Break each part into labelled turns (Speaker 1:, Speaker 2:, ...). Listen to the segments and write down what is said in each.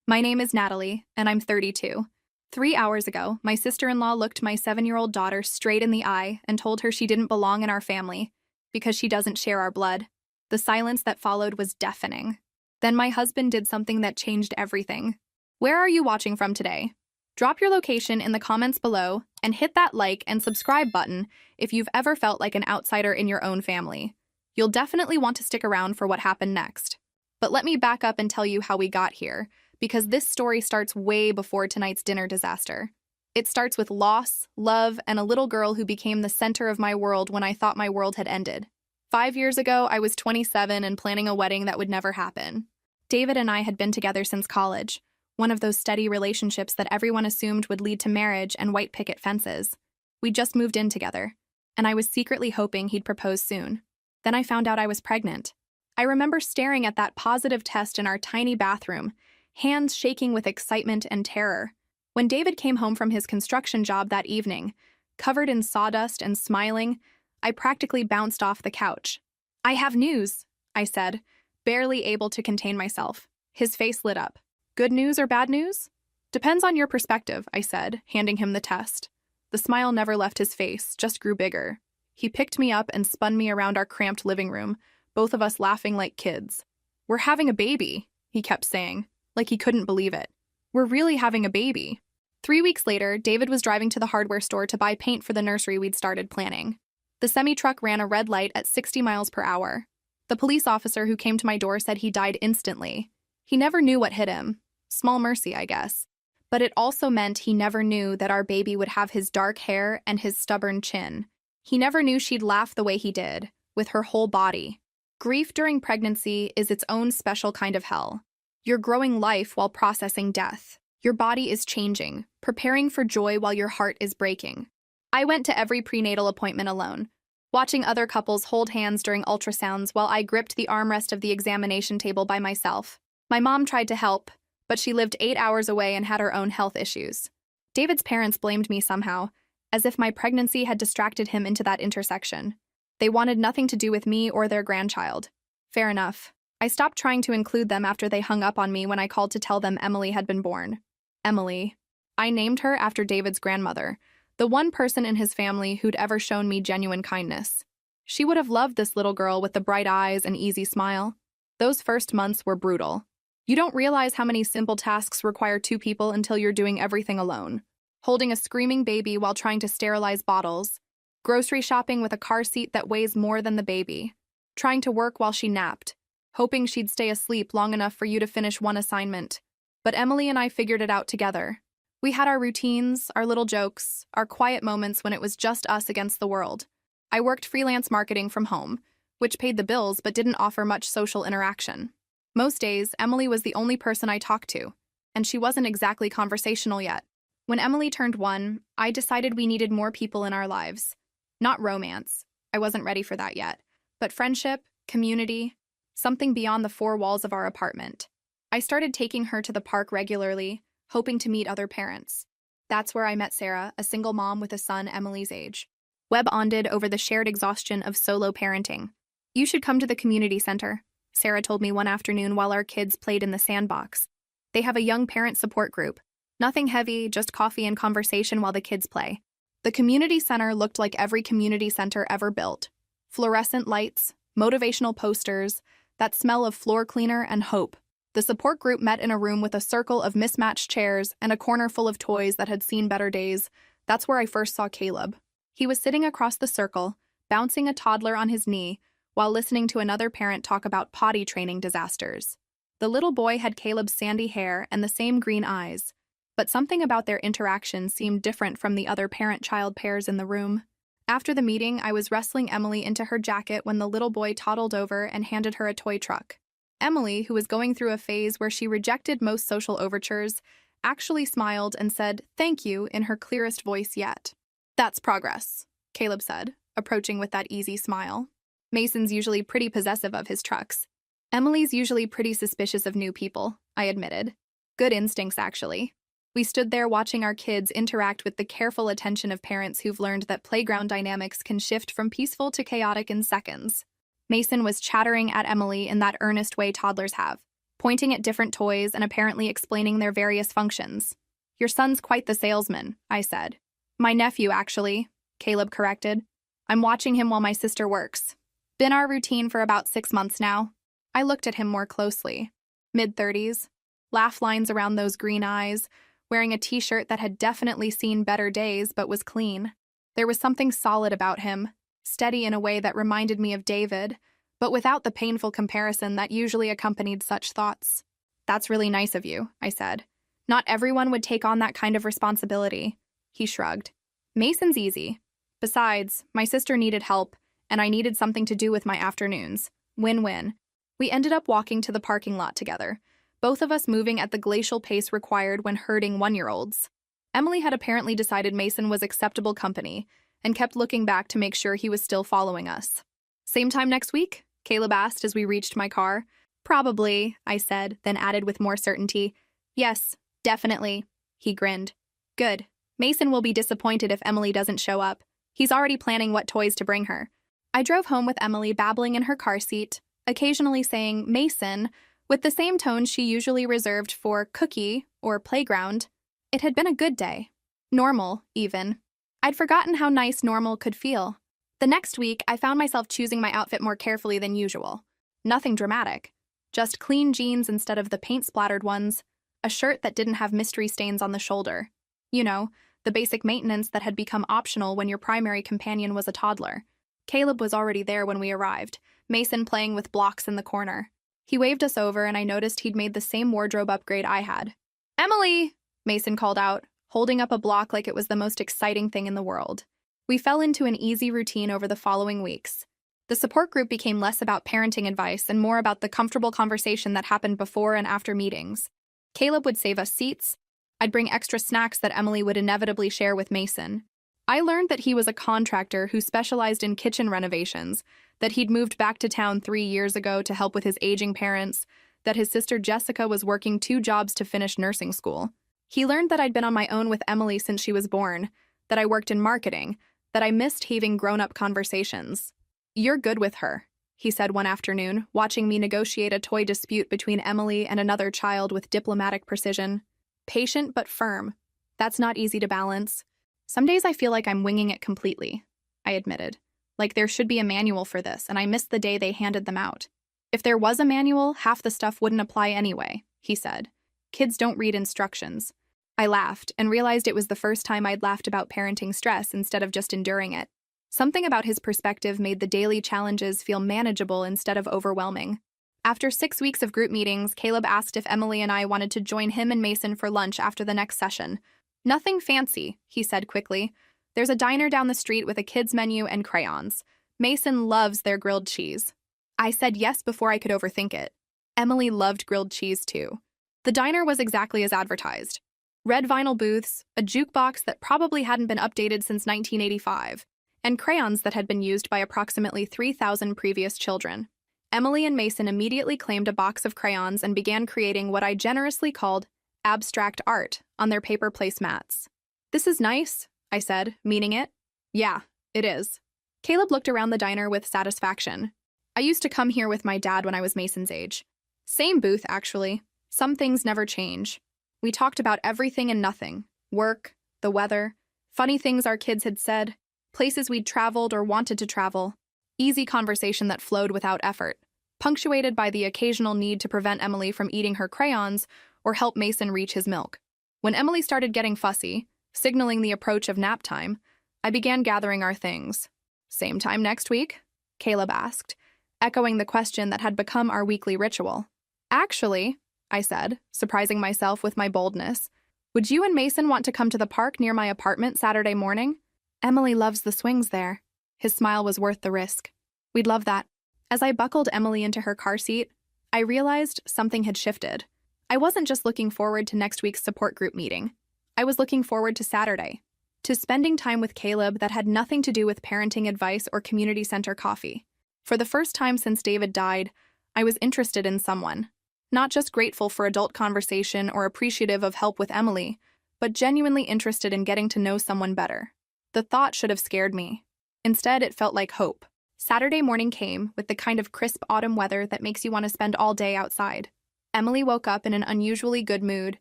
Speaker 1: My name is Natalie, and I'm 32. 3 hours ago, my sister-in-law looked my 7-year-old daughter straight in the eye and told her she didn't belong in our family because she doesn't share our blood. The silence that followed was deafening. Then my husband did something that changed everything. Where are you watching from today? Drop your location in the comments below and hit that like and subscribe button if you've ever felt like an outsider in your own family. You'll definitely want to stick around for what happened next. But let me back up and tell you how we got here, because this story starts way before tonight's dinner disaster. It starts with loss, love, and a little girl who became the center of my world when I thought my world had ended. 5 years ago, I was 27 and planning a wedding that would never happen. David and I had been together since college, one of those steady relationships that everyone assumed would lead to marriage and white picket fences. We just moved in together, and I was secretly hoping he'd propose soon. Then I found out I was pregnant. I remember staring at that positive test in our tiny bathroom, hands shaking with excitement and terror. When David came home from his construction job that evening, covered in sawdust and smiling, I practically bounced off the couch. "I have news," I said, barely able to contain myself. His face lit up. "Good news or bad news?" "Depends on your perspective," I said, handing him the test. The smile never left his face, just grew bigger. He picked me up and spun me around our cramped living room, both of us laughing like kids. "We're having a baby," he kept saying, like he couldn't believe it. "We're really having a baby." 3 weeks later, David was driving to the hardware store to buy paint for the nursery we'd started planning. The semi-truck ran a red light at 60 miles per hour. The police officer who came to my door said he died instantly. He never knew what hit him. Small mercy, I guess. But it also meant he never knew that our baby would have his dark hair and his stubborn chin. He never knew she'd laugh the way he did, with her whole body. Grief during pregnancy is its own special kind of hell. You're growing life while processing death. Your body is changing, preparing for joy while your heart is breaking. I went to every prenatal appointment alone, watching other couples hold hands during ultrasounds while I gripped the armrest of the examination table by myself. My mom tried to help, but she lived 8 hours away and had her own health issues. David's parents blamed me somehow, as if my pregnancy had distracted him into that intersection. They wanted nothing to do with me or their grandchild. Fair enough. I stopped trying to include them after they hung up on me when I called to tell them Emily had been born. Emily. I named her after David's grandmother, the one person in his family who'd ever shown me genuine kindness. She would have loved this little girl with the bright eyes and easy smile. Those first months were brutal. You don't realize how many simple tasks require two people until you're doing everything alone. Holding a screaming baby while trying to sterilize bottles, grocery shopping with a car seat that weighs more than the baby, trying to work while she napped, hoping she'd stay asleep long enough for you to finish one assignment. But Emily and I figured it out together. We had our routines, our little jokes, our quiet moments when it was just us against the world. I worked freelance marketing from home, which paid the bills but didn't offer much social interaction. Most days, Emily was the only person I talked to, and she wasn't exactly conversational yet. When Emily turned 1, I decided we needed more people in our lives. Not romance, I wasn't ready for that yet, but friendship, community, something beyond the four walls of our apartment. I started taking her to the park regularly, hoping to meet other parents. That's where I met Sarah, a single mom with a son Emily's age. Web bonded over the shared exhaustion of solo parenting. "You should come to the community center," Sarah told me one afternoon while our kids played in the sandbox. "They have a young parent support group. Nothing heavy, just coffee and conversation while the kids play." The community center looked like every community center ever built. Fluorescent lights, motivational posters, that smell of floor cleaner and hope. The support group met in a room with a circle of mismatched chairs and a corner full of toys that had seen better days. That's where I first saw Caleb. He was sitting across the circle, bouncing a toddler on his knee, while listening to another parent talk about potty training disasters. The little boy had Caleb's sandy hair and the same green eyes, but something about their interaction seemed different from the other parent-child pairs in the room. After the meeting, I was wrestling Emily into her jacket when the little boy toddled over and handed her a toy truck. Emily, who was going through a phase where she rejected most social overtures, actually smiled and said, "Thank you," in her clearest voice yet. "That's progress," Caleb said, approaching with that easy smile. Mason's usually pretty possessive of his trucks. Emily's usually pretty suspicious of new people, I admitted. Good instincts, actually. We stood there watching our kids interact with the careful attention of parents who've learned that playground dynamics can shift from peaceful to chaotic in seconds. Mason was chattering at Emily in that earnest way toddlers have, pointing at different toys and apparently explaining their various functions. "Your son's quite the salesman," I said. "My nephew, actually," Caleb corrected. "I'm watching him while my sister works. Been our routine for about 6 months now." I looked at him more closely. Mid-30s, laugh lines around those green eyes, wearing a t-shirt that had definitely seen better days but was clean. There was something solid about him, steady in a way that reminded me of David, but without the painful comparison that usually accompanied such thoughts. "That's really nice of you," I said. "Not everyone would take on that kind of responsibility." He shrugged. "Mason's easy. Besides, my sister needed help, and I needed something to do with my afternoons. Win-win." We ended up walking to the parking lot together, both of us moving at the glacial pace required when herding 1-year-olds. Emily had apparently decided Mason was acceptable company and kept looking back to make sure he was still following us. "Same time next week?" Caleb asked as we reached my car. "Probably," I said, then added with more certainty. "Yes, definitely." He grinned. "Good. Mason will be disappointed if Emily doesn't show up. He's already planning what toys to bring her." I drove home with Emily babbling in her car seat, occasionally saying Mason, with the same tone she usually reserved for cookie or playground. It had been a good day. Normal, even. I'd forgotten how nice normal could feel. The next week, I found myself choosing my outfit more carefully than usual. Nothing dramatic. Just clean jeans instead of the paint-splattered ones, a shirt that didn't have mystery stains on the shoulder. You know, the basic maintenance that had become optional when your primary companion was a toddler. Caleb was already there when we arrived, Mason playing with blocks in the corner. He waved us over and I noticed he'd made the same wardrobe upgrade I had. "Emily!" Mason called out, holding up a block like it was the most exciting thing in the world. We fell into an easy routine over the following weeks. The support group became less about parenting advice and more about the comfortable conversation that happened before and after meetings. Caleb would save us seats. I'd bring extra snacks that Emily would inevitably share with Mason. I learned that he was a contractor who specialized in kitchen renovations, that he'd moved back to town 3 years ago to help with his aging parents, that his sister Jessica was working 2 jobs to finish nursing school. He learned that I'd been on my own with Emily since she was born, that I worked in marketing, that I missed having grown-up conversations. "You're good with her," he said one afternoon, watching me negotiate a toy dispute between Emily and another child with diplomatic precision. "Patient but firm. That's not easy to balance." "Some days I feel like I'm winging it completely," I admitted. "Like there should be a manual for this, and I missed the day they handed them out." "If there was a manual, half the stuff wouldn't apply anyway," he said. "Kids don't read instructions." I laughed and realized it was the first time I'd laughed about parenting stress instead of just enduring it. Something about his perspective made the daily challenges feel manageable instead of overwhelming. After 6 weeks of group meetings, Caleb asked if Emily and I wanted to join him and Mason for lunch after the next session. "Nothing fancy," he said quickly. "There's a diner down the street with a kids' menu and crayons. Mason loves their grilled cheese." I said yes before I could overthink it. Emily loved grilled cheese too. The diner was exactly as advertised. Red vinyl booths, a jukebox that probably hadn't been updated since 1985, and crayons that had been used by approximately 3,000 previous children. Emily and Mason immediately claimed a box of crayons and began creating what I generously called abstract art on their paper placemats. "This is nice," I said, meaning it. "Yeah, it is." Caleb looked around the diner with satisfaction. "I used to come here with my dad when I was Mason's age. Same booth, actually. Some things never change. We talked about everything and nothing. Work, the weather, funny things our kids had said, places we'd traveled or wanted to travel. Easy conversation that flowed without effort, punctuated by the occasional need to prevent Emily from eating her crayons or help Mason reach his milk. When Emily started getting fussy, signaling the approach of nap time, I began gathering our things. "Same time next week?" Caleb asked, echoing the question that had become our weekly ritual. "Actually," I said, surprising myself with my boldness, "would you and Mason want to come to the park near my apartment Saturday morning? Emily loves the swings there." His smile was worth the risk. "We'd love that." As I buckled Emily into her car seat, I realized something had shifted. I wasn't just looking forward to next week's support group meeting. I was looking forward to Saturday, to spending time with Caleb that had nothing to do with parenting advice or community center coffee. For the first time since David died, I was interested in someone. Not just grateful for adult conversation or appreciative of help with Emily, but genuinely interested in getting to know someone better. The thought should have scared me. Instead, it felt like hope. Saturday morning came with the kind of crisp autumn weather that makes you want to spend all day outside. Emily woke up in an unusually good mood,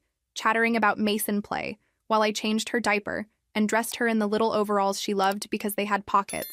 Speaker 1: chattering about Mason play, while I changed her diaper and dressed her in the little overalls she loved because they had pockets.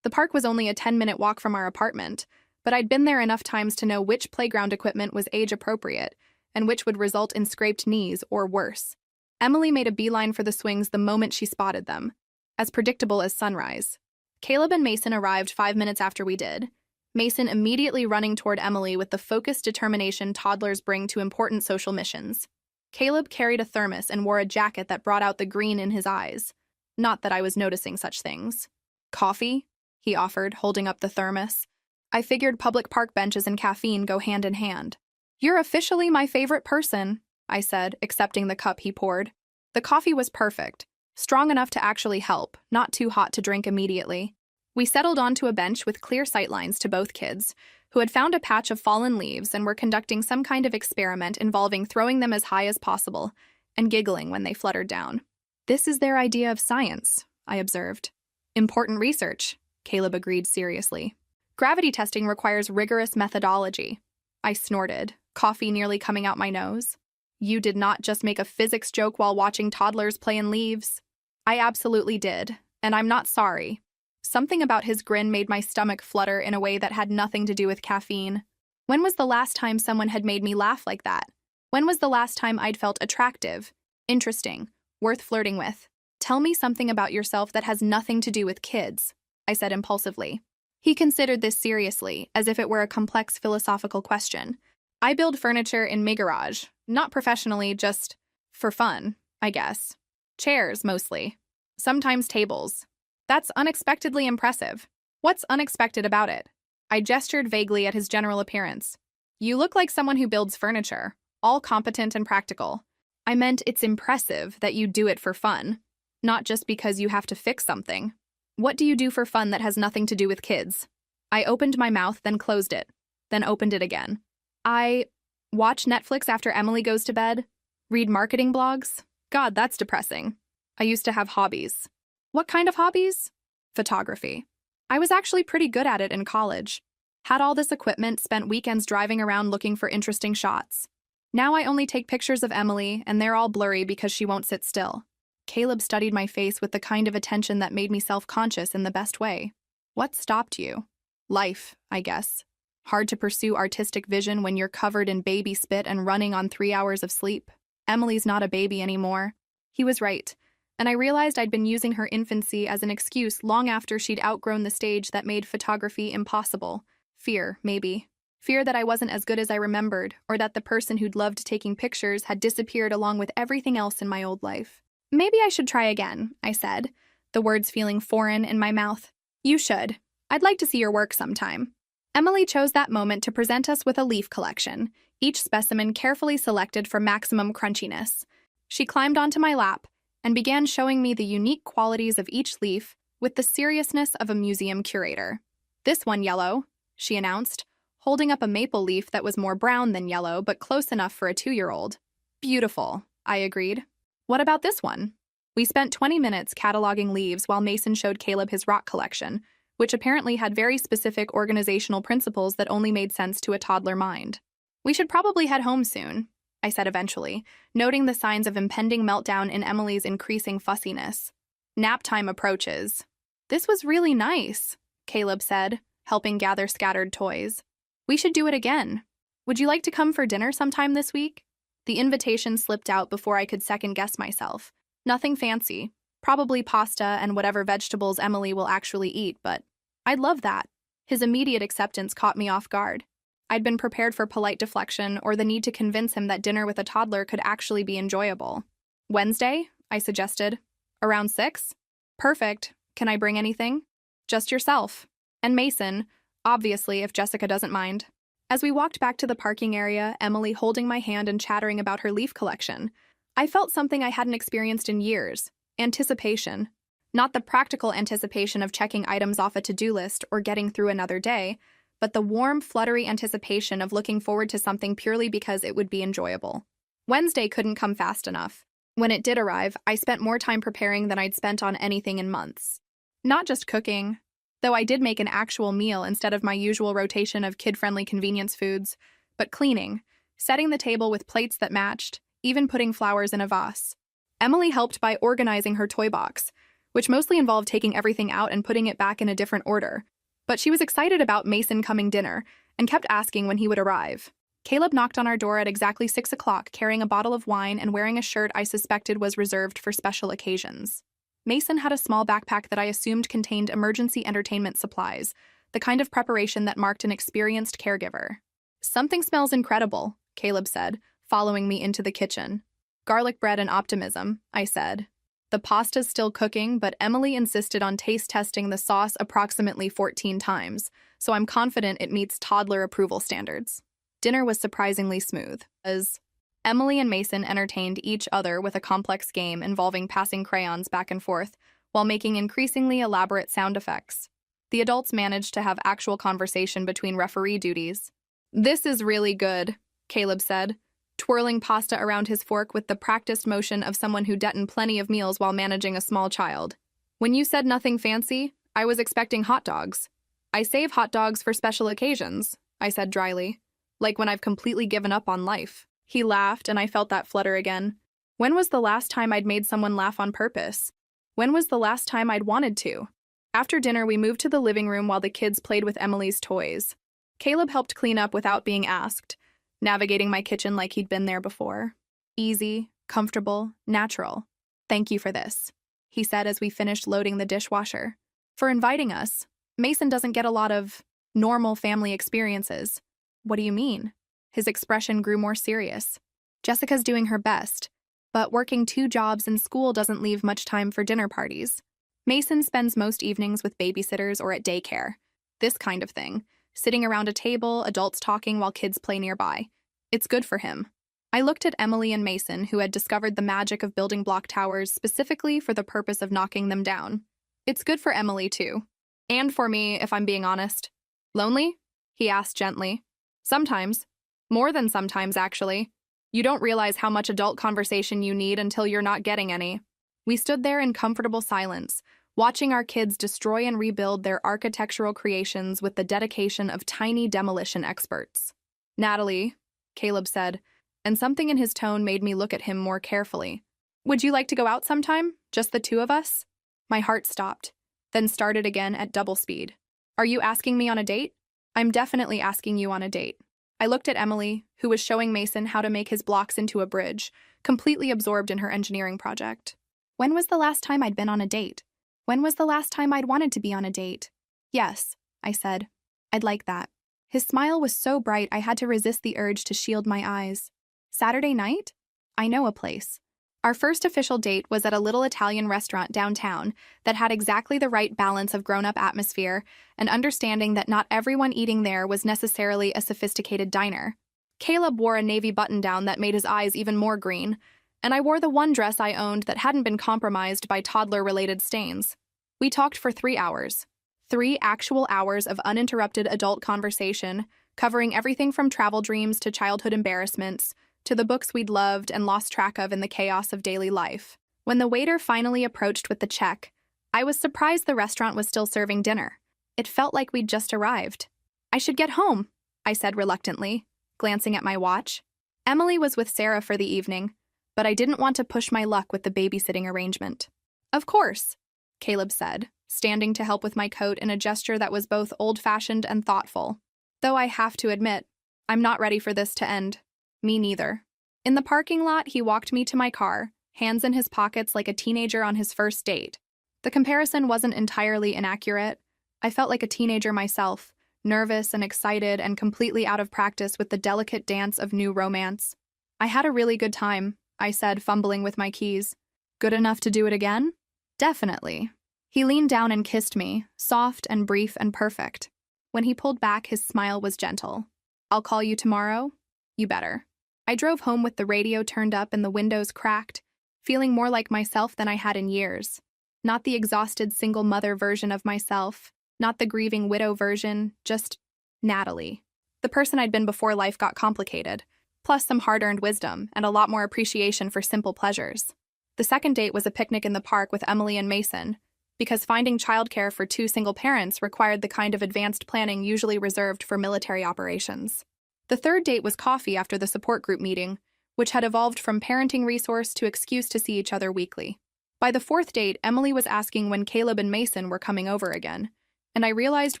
Speaker 1: The park was only a 10-minute walk from our apartment, but I'd been there enough times to know which playground equipment was age-appropriate and which would result in scraped knees or worse. Emily made a beeline for the swings the moment she spotted them, as predictable as sunrise. Caleb and Mason arrived 5 minutes after we did, Mason immediately running toward Emily with the focused determination toddlers bring to important social missions. Caleb carried a thermos and wore a jacket that brought out the green in his eyes. Not that I was noticing such things. Coffee? He offered, holding up the thermos. I figured public park benches and caffeine go hand in hand. You're officially my favorite person, I said, accepting the cup he poured. The coffee was perfect, strong enough to actually help, not too hot to drink immediately. We settled onto a bench with clear sightlines to both kids, who had found a patch of fallen leaves and were conducting some kind of experiment involving throwing them as high as possible and giggling when they fluttered down. This is their idea of science, I observed. Important research, Caleb agreed seriously. Gravity testing requires rigorous methodology. I snorted, coffee nearly coming out my nose. You did not just make a physics joke while watching toddlers play in leaves. I absolutely did, and I'm not sorry. Something about his grin made my stomach flutter in a way that had nothing to do with caffeine. When was the last time someone had made me laugh like that? When was the last time I'd felt attractive, interesting, worth flirting with? Tell me something about yourself that has nothing to do with kids, I said impulsively. He considered this seriously, as if it were a complex philosophical question. I build furniture in my garage, not professionally, just for fun, I guess. Chairs, mostly. Sometimes tables. That's unexpectedly impressive. What's unexpected about it? I gestured vaguely at his general appearance. You look like someone who builds furniture, all competent and practical. I meant it's impressive that you do it for fun, not just because you have to fix something. What do you do for fun that has nothing to do with kids? I opened my mouth, then closed it, then opened it again. I watch Netflix after Emily goes to bed, read marketing blogs. God, that's depressing. I used to have hobbies. What kind of hobbies? Photography. I was actually pretty good at it in college. Had all this equipment, spent weekends driving around looking for interesting shots. Now I only take pictures of Emily, and they're all blurry because she won't sit still. Caleb studied my face with the kind of attention that made me self-conscious in the best way. What stopped you? Life, I guess. Hard to pursue artistic vision when you're covered in baby spit and running on 3 hours of sleep. Emily's not a baby anymore. He was right. And I realized I'd been using her infancy as an excuse long after she'd outgrown the stage that made photography impossible. Fear, maybe. Fear that I wasn't as good as I remembered, or that the person who'd loved taking pictures had disappeared along with everything else in my old life. Maybe I should try again, I said, the words feeling foreign in my mouth. You should. I'd like to see your work sometime. Emily chose that moment to present us with a leaf collection, each specimen carefully selected for maximum crunchiness. She climbed onto my lap and began showing me the unique qualities of each leaf with the seriousness of a museum curator. This one yellow, she announced, holding up a maple leaf that was more brown than yellow but close enough for a 2-year-old. Beautiful, I agreed. What about this one? We spent 20 minutes cataloging leaves while Mason showed Caleb his rock collection, which apparently had very specific organizational principles that only made sense to a toddler mind. We should probably head home soon, I said eventually, noting the signs of impending meltdown in Emily's increasing fussiness. Nap time approaches. This was really nice, Caleb said, helping gather scattered toys. We should do it again. Would you like to come for dinner sometime this week? The invitation slipped out before I could second-guess myself. Nothing fancy. Probably pasta and whatever vegetables Emily will actually eat, but I'd love that. His immediate acceptance caught me off guard. I'd been prepared for polite deflection or the need to convince him that dinner with a toddler could actually be enjoyable. Wednesday, I suggested. Around 6? Perfect. Can I bring anything? Just yourself. And Mason, obviously, if Jessica doesn't mind. As we walked back to the parking area, Emily holding my hand and chattering about her leaf collection, I felt something I hadn't experienced in years. Anticipation. Not the practical anticipation of checking items off a to-do list or getting through another day, but the warm, fluttery anticipation of looking forward to something purely because it would be enjoyable. Wednesday couldn't come fast enough. When it did arrive, I spent more time preparing than I'd spent on anything in months. Not just cooking, though I did make an actual meal instead of my usual rotation of kid-friendly convenience foods, but cleaning, setting the table with plates that matched, even putting flowers in a vase. Emily helped by organizing her toy box, which mostly involved taking everything out and putting it back in a different order. But she was excited about Mason coming dinner and kept asking when he would arrive. Caleb knocked on our door at exactly 6 o'clock, carrying a bottle of wine and wearing a shirt I suspected was reserved for special occasions. Mason had a small backpack that I assumed contained emergency entertainment supplies, the kind of preparation that marked an experienced caregiver. "Something smells incredible," Caleb said, following me into the kitchen. "Garlic bread and optimism," I said. The pasta's still cooking, but Emily insisted on taste testing the sauce approximately 14 times, so I'm confident it meets toddler approval standards. Dinner was surprisingly smooth, as Emily and Mason entertained each other with a complex game involving passing crayons back and forth while making increasingly elaborate sound effects. The adults managed to have actual conversation between referee duties. "This is really good," Caleb said, twirling pasta around his fork with the practiced motion of someone who'd eaten plenty of meals while managing a small child. "When you said nothing fancy, I was expecting hot dogs." "I save hot dogs for special occasions," I said dryly, "like when I've completely given up on life." He laughed, and I felt that flutter again. When was the last time I'd made someone laugh on purpose? When was the last time I'd wanted to? After dinner, we moved to the living room while the kids played with Emily's toys. Caleb helped clean up without being asked, navigating my kitchen like he'd been there before. "Easy, comfortable, natural. Thank you for this," he said as we finished loading the dishwasher. "For inviting us. Mason doesn't get a lot of normal family experiences." "What do you mean?" His expression grew more serious. "Jessica's doing her best, but working 2 jobs and school doesn't leave much time for dinner parties. Mason spends most evenings with babysitters or at daycare. This kind of thing. Sitting around a table, adults talking while kids play nearby. It's good for him." I looked at Emily and Mason, who had discovered the magic of building block towers specifically for the purpose of knocking them down. "It's good for Emily, too. And for me, if I'm being honest." "Lonely?" he asked gently. "Sometimes. More than sometimes, actually. You don't realize how much adult conversation you need until you're not getting any." We stood there in comfortable silence, watching our kids destroy and rebuild their architectural creations with the dedication of tiny demolition experts. "Natalie," Caleb said, and something in his tone made me look at him more carefully. "Would you like to go out sometime? Just the 2 of us?" My heart stopped, then started again at double speed. "Are you asking me on a date?" "I'm definitely asking you on a date." I looked at Emily, who was showing Mason how to make his blocks into a bridge, completely absorbed in her engineering project. "When was the last time I'd been on a date? When was the last time I'd wanted to be on a date?" "Yes," I said. "I'd like that." His smile was so bright I had to resist the urge to shield my eyes. "Saturday night? I know a place." Our first official date was at a little Italian restaurant downtown that had exactly the right balance of grown-up atmosphere and understanding that not everyone eating there was necessarily a sophisticated diner. Caleb wore a navy button-down that made his eyes even more green, and I wore the one dress I owned that hadn't been compromised by toddler-related stains. We talked for 3 hours. 3 actual hours of uninterrupted adult conversation, covering everything from travel dreams to childhood embarrassments, to the books we'd loved and lost track of in the chaos of daily life. When the waiter finally approached with the check, I was surprised the restaurant was still serving dinner. It felt like we'd just arrived. "I should get home," I said reluctantly, glancing at my watch. Emily was with Sarah for the evening, but I didn't want to push my luck with the babysitting arrangement. "Of course," Caleb said, standing to help with my coat in a gesture that was both old-fashioned and thoughtful. Though I have to admit, I'm not ready for this to end. Me neither. In the parking lot, he walked me to my car, hands in his pockets like a teenager on his first date. The comparison wasn't entirely inaccurate. I felt like a teenager myself, nervous and excited and completely out of practice with the delicate dance of new romance. "I had a really good time," I said, fumbling with my keys. "Good enough to do it again?" "Definitely." He leaned down and kissed me, soft and brief and perfect. When he pulled back, his smile was gentle. "I'll call you tomorrow?" "You better." I drove home with the radio turned up and the windows cracked, feeling more like myself than I had in years. Not the exhausted single mother version of myself, not the grieving widow version, just Natalie. The person I'd been before life got complicated, plus some hard-earned wisdom and a lot more appreciation for simple pleasures. The second date was a picnic in the park with Emily and Mason, because finding childcare for 2 single parents required the kind of advanced planning usually reserved for military operations. The third date was coffee after the support group meeting, which had evolved from parenting resource to excuse to see each other weekly. By the fourth date, Emily was asking when Caleb and Mason were coming over again, and I realized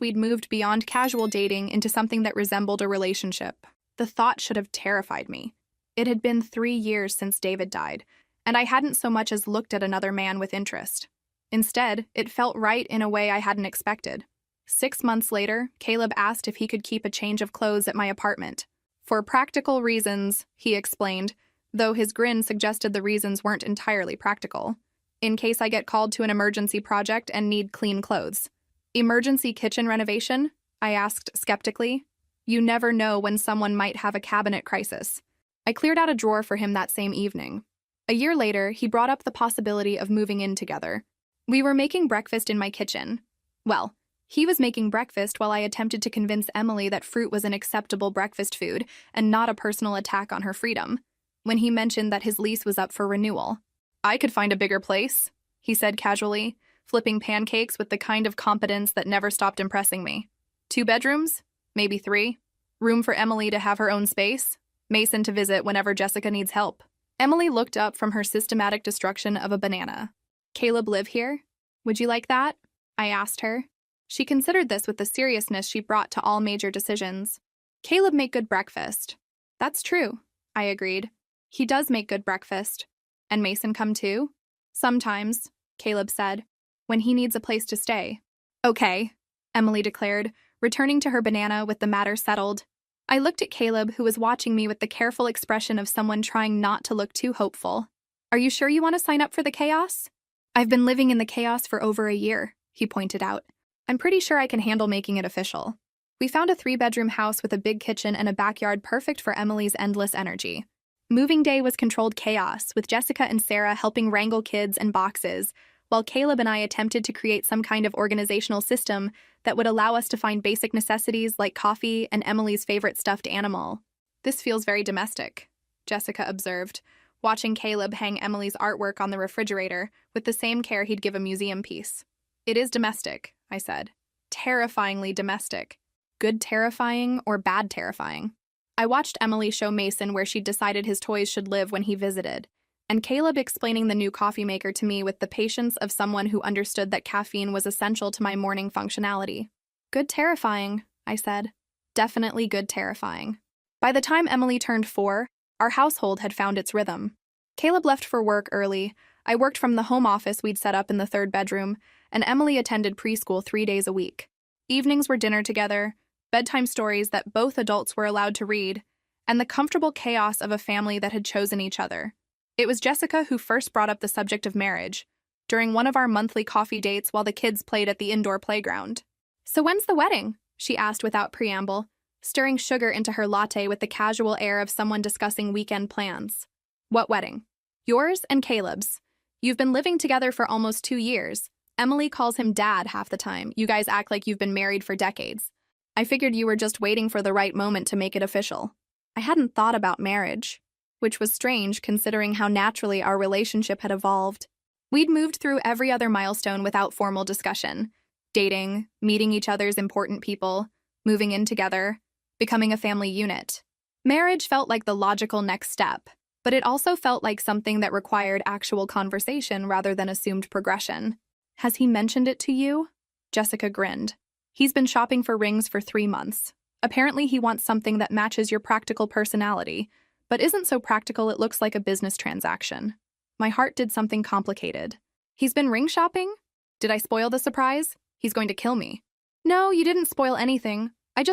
Speaker 1: we'd moved beyond casual dating into something that resembled a relationship. The thought should have terrified me. It had been 3 years since David died, and I hadn't so much as looked at another man with interest. Instead, it felt right in a way I hadn't expected. 6 months later, Caleb asked if he could keep a change of clothes at my apartment. For practical reasons, he explained, though his grin suggested the reasons weren't entirely practical. In case I get called to an emergency project and need clean clothes. Emergency kitchen renovation? I asked skeptically. You never know when someone might have a cabinet crisis. I cleared out a drawer for him that same evening. A year later, he brought up the possibility of moving in together. We were making breakfast in my kitchen. Well, he was making breakfast while I attempted to convince Emily that fruit was an acceptable breakfast food and not a personal attack on her freedom, when he mentioned that his lease was up for renewal. I could find a bigger place, he said casually, flipping pancakes with the kind of competence that never stopped impressing me. 2 bedrooms? Maybe 3. Room for Emily to have her own space. Mason to visit whenever Jessica needs help. Emily looked up from her systematic destruction of a banana. Caleb live here? Would you like that? I asked her. She considered this with the seriousness she brought to all major decisions. Caleb make good breakfast. That's true, I agreed. He does make good breakfast. And Mason come too? Sometimes, Caleb said, when he needs a place to stay. Okay, Emily declared, returning to her banana with the matter settled. I looked at Caleb, who was watching me with the careful expression of someone trying not to look too hopeful. Are you sure you want to sign up for the chaos? I've been living in the chaos for over a year, he pointed out. I'm pretty sure I can handle making it official. We found a 3-bedroom house with a big kitchen and a backyard perfect for Emily's endless energy. Moving day was controlled chaos, with Jessica and Sarah helping wrangle kids and boxes, while Caleb and I attempted to create some kind of organizational system that would allow us to find basic necessities like coffee and Emily's favorite stuffed animal. This feels very domestic, Jessica observed, watching Caleb hang Emily's artwork on the refrigerator with the same care he'd give a museum piece. It is domestic, I said. Terrifyingly domestic. Good terrifying or bad terrifying? I watched Emily show Mason where she'd decided his toys should live when he visited, and Caleb explaining the new coffee maker to me with the patience of someone who understood that caffeine was essential to my morning functionality. Good terrifying, I said. Definitely good terrifying. By the time Emily turned 4, our household had found its rhythm. Caleb left for work early. I worked from the home office we'd set up in the 3rd bedroom, and Emily attended preschool 3 days a week. Evenings were dinner together, bedtime stories that both adults were allowed to read, and the comfortable chaos of a family that had chosen each other. It was Jessica who first brought up the subject of marriage, during one of our monthly coffee dates while the kids played at the indoor playground. So when's the wedding? She asked without preamble, stirring sugar into her latte with the casual air of someone discussing weekend plans. What wedding? Yours and Caleb's. You've been living together for almost 2 years. Emily calls him Dad half the time. You guys act like you've been married for decades. I figured you were just waiting for the right moment to make it official. I hadn't thought about marriage, which was strange considering how naturally our relationship had evolved. We'd moved through every other milestone without formal discussion. Dating, meeting each other's important people, moving in together, becoming a family unit. Marriage felt like the logical next step, but it also felt like something that required actual conversation rather than assumed progression. Has he mentioned it to you? Jessica grinned. He's been shopping for rings for 3 months. Apparently he wants something that matches your practical personality, but isn't so practical it looks like a business transaction. My heart did something complicated. He's been ring shopping? Did I spoil the surprise? He's going to kill me. No, you didn't spoil anything. I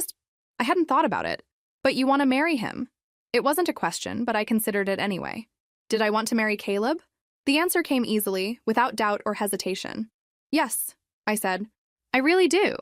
Speaker 1: hadn't thought about it. But you want to marry him? It wasn't a question, but I considered it anyway. Did I want to marry Caleb? The answer came easily, without doubt or hesitation. Yes, I said. I really do.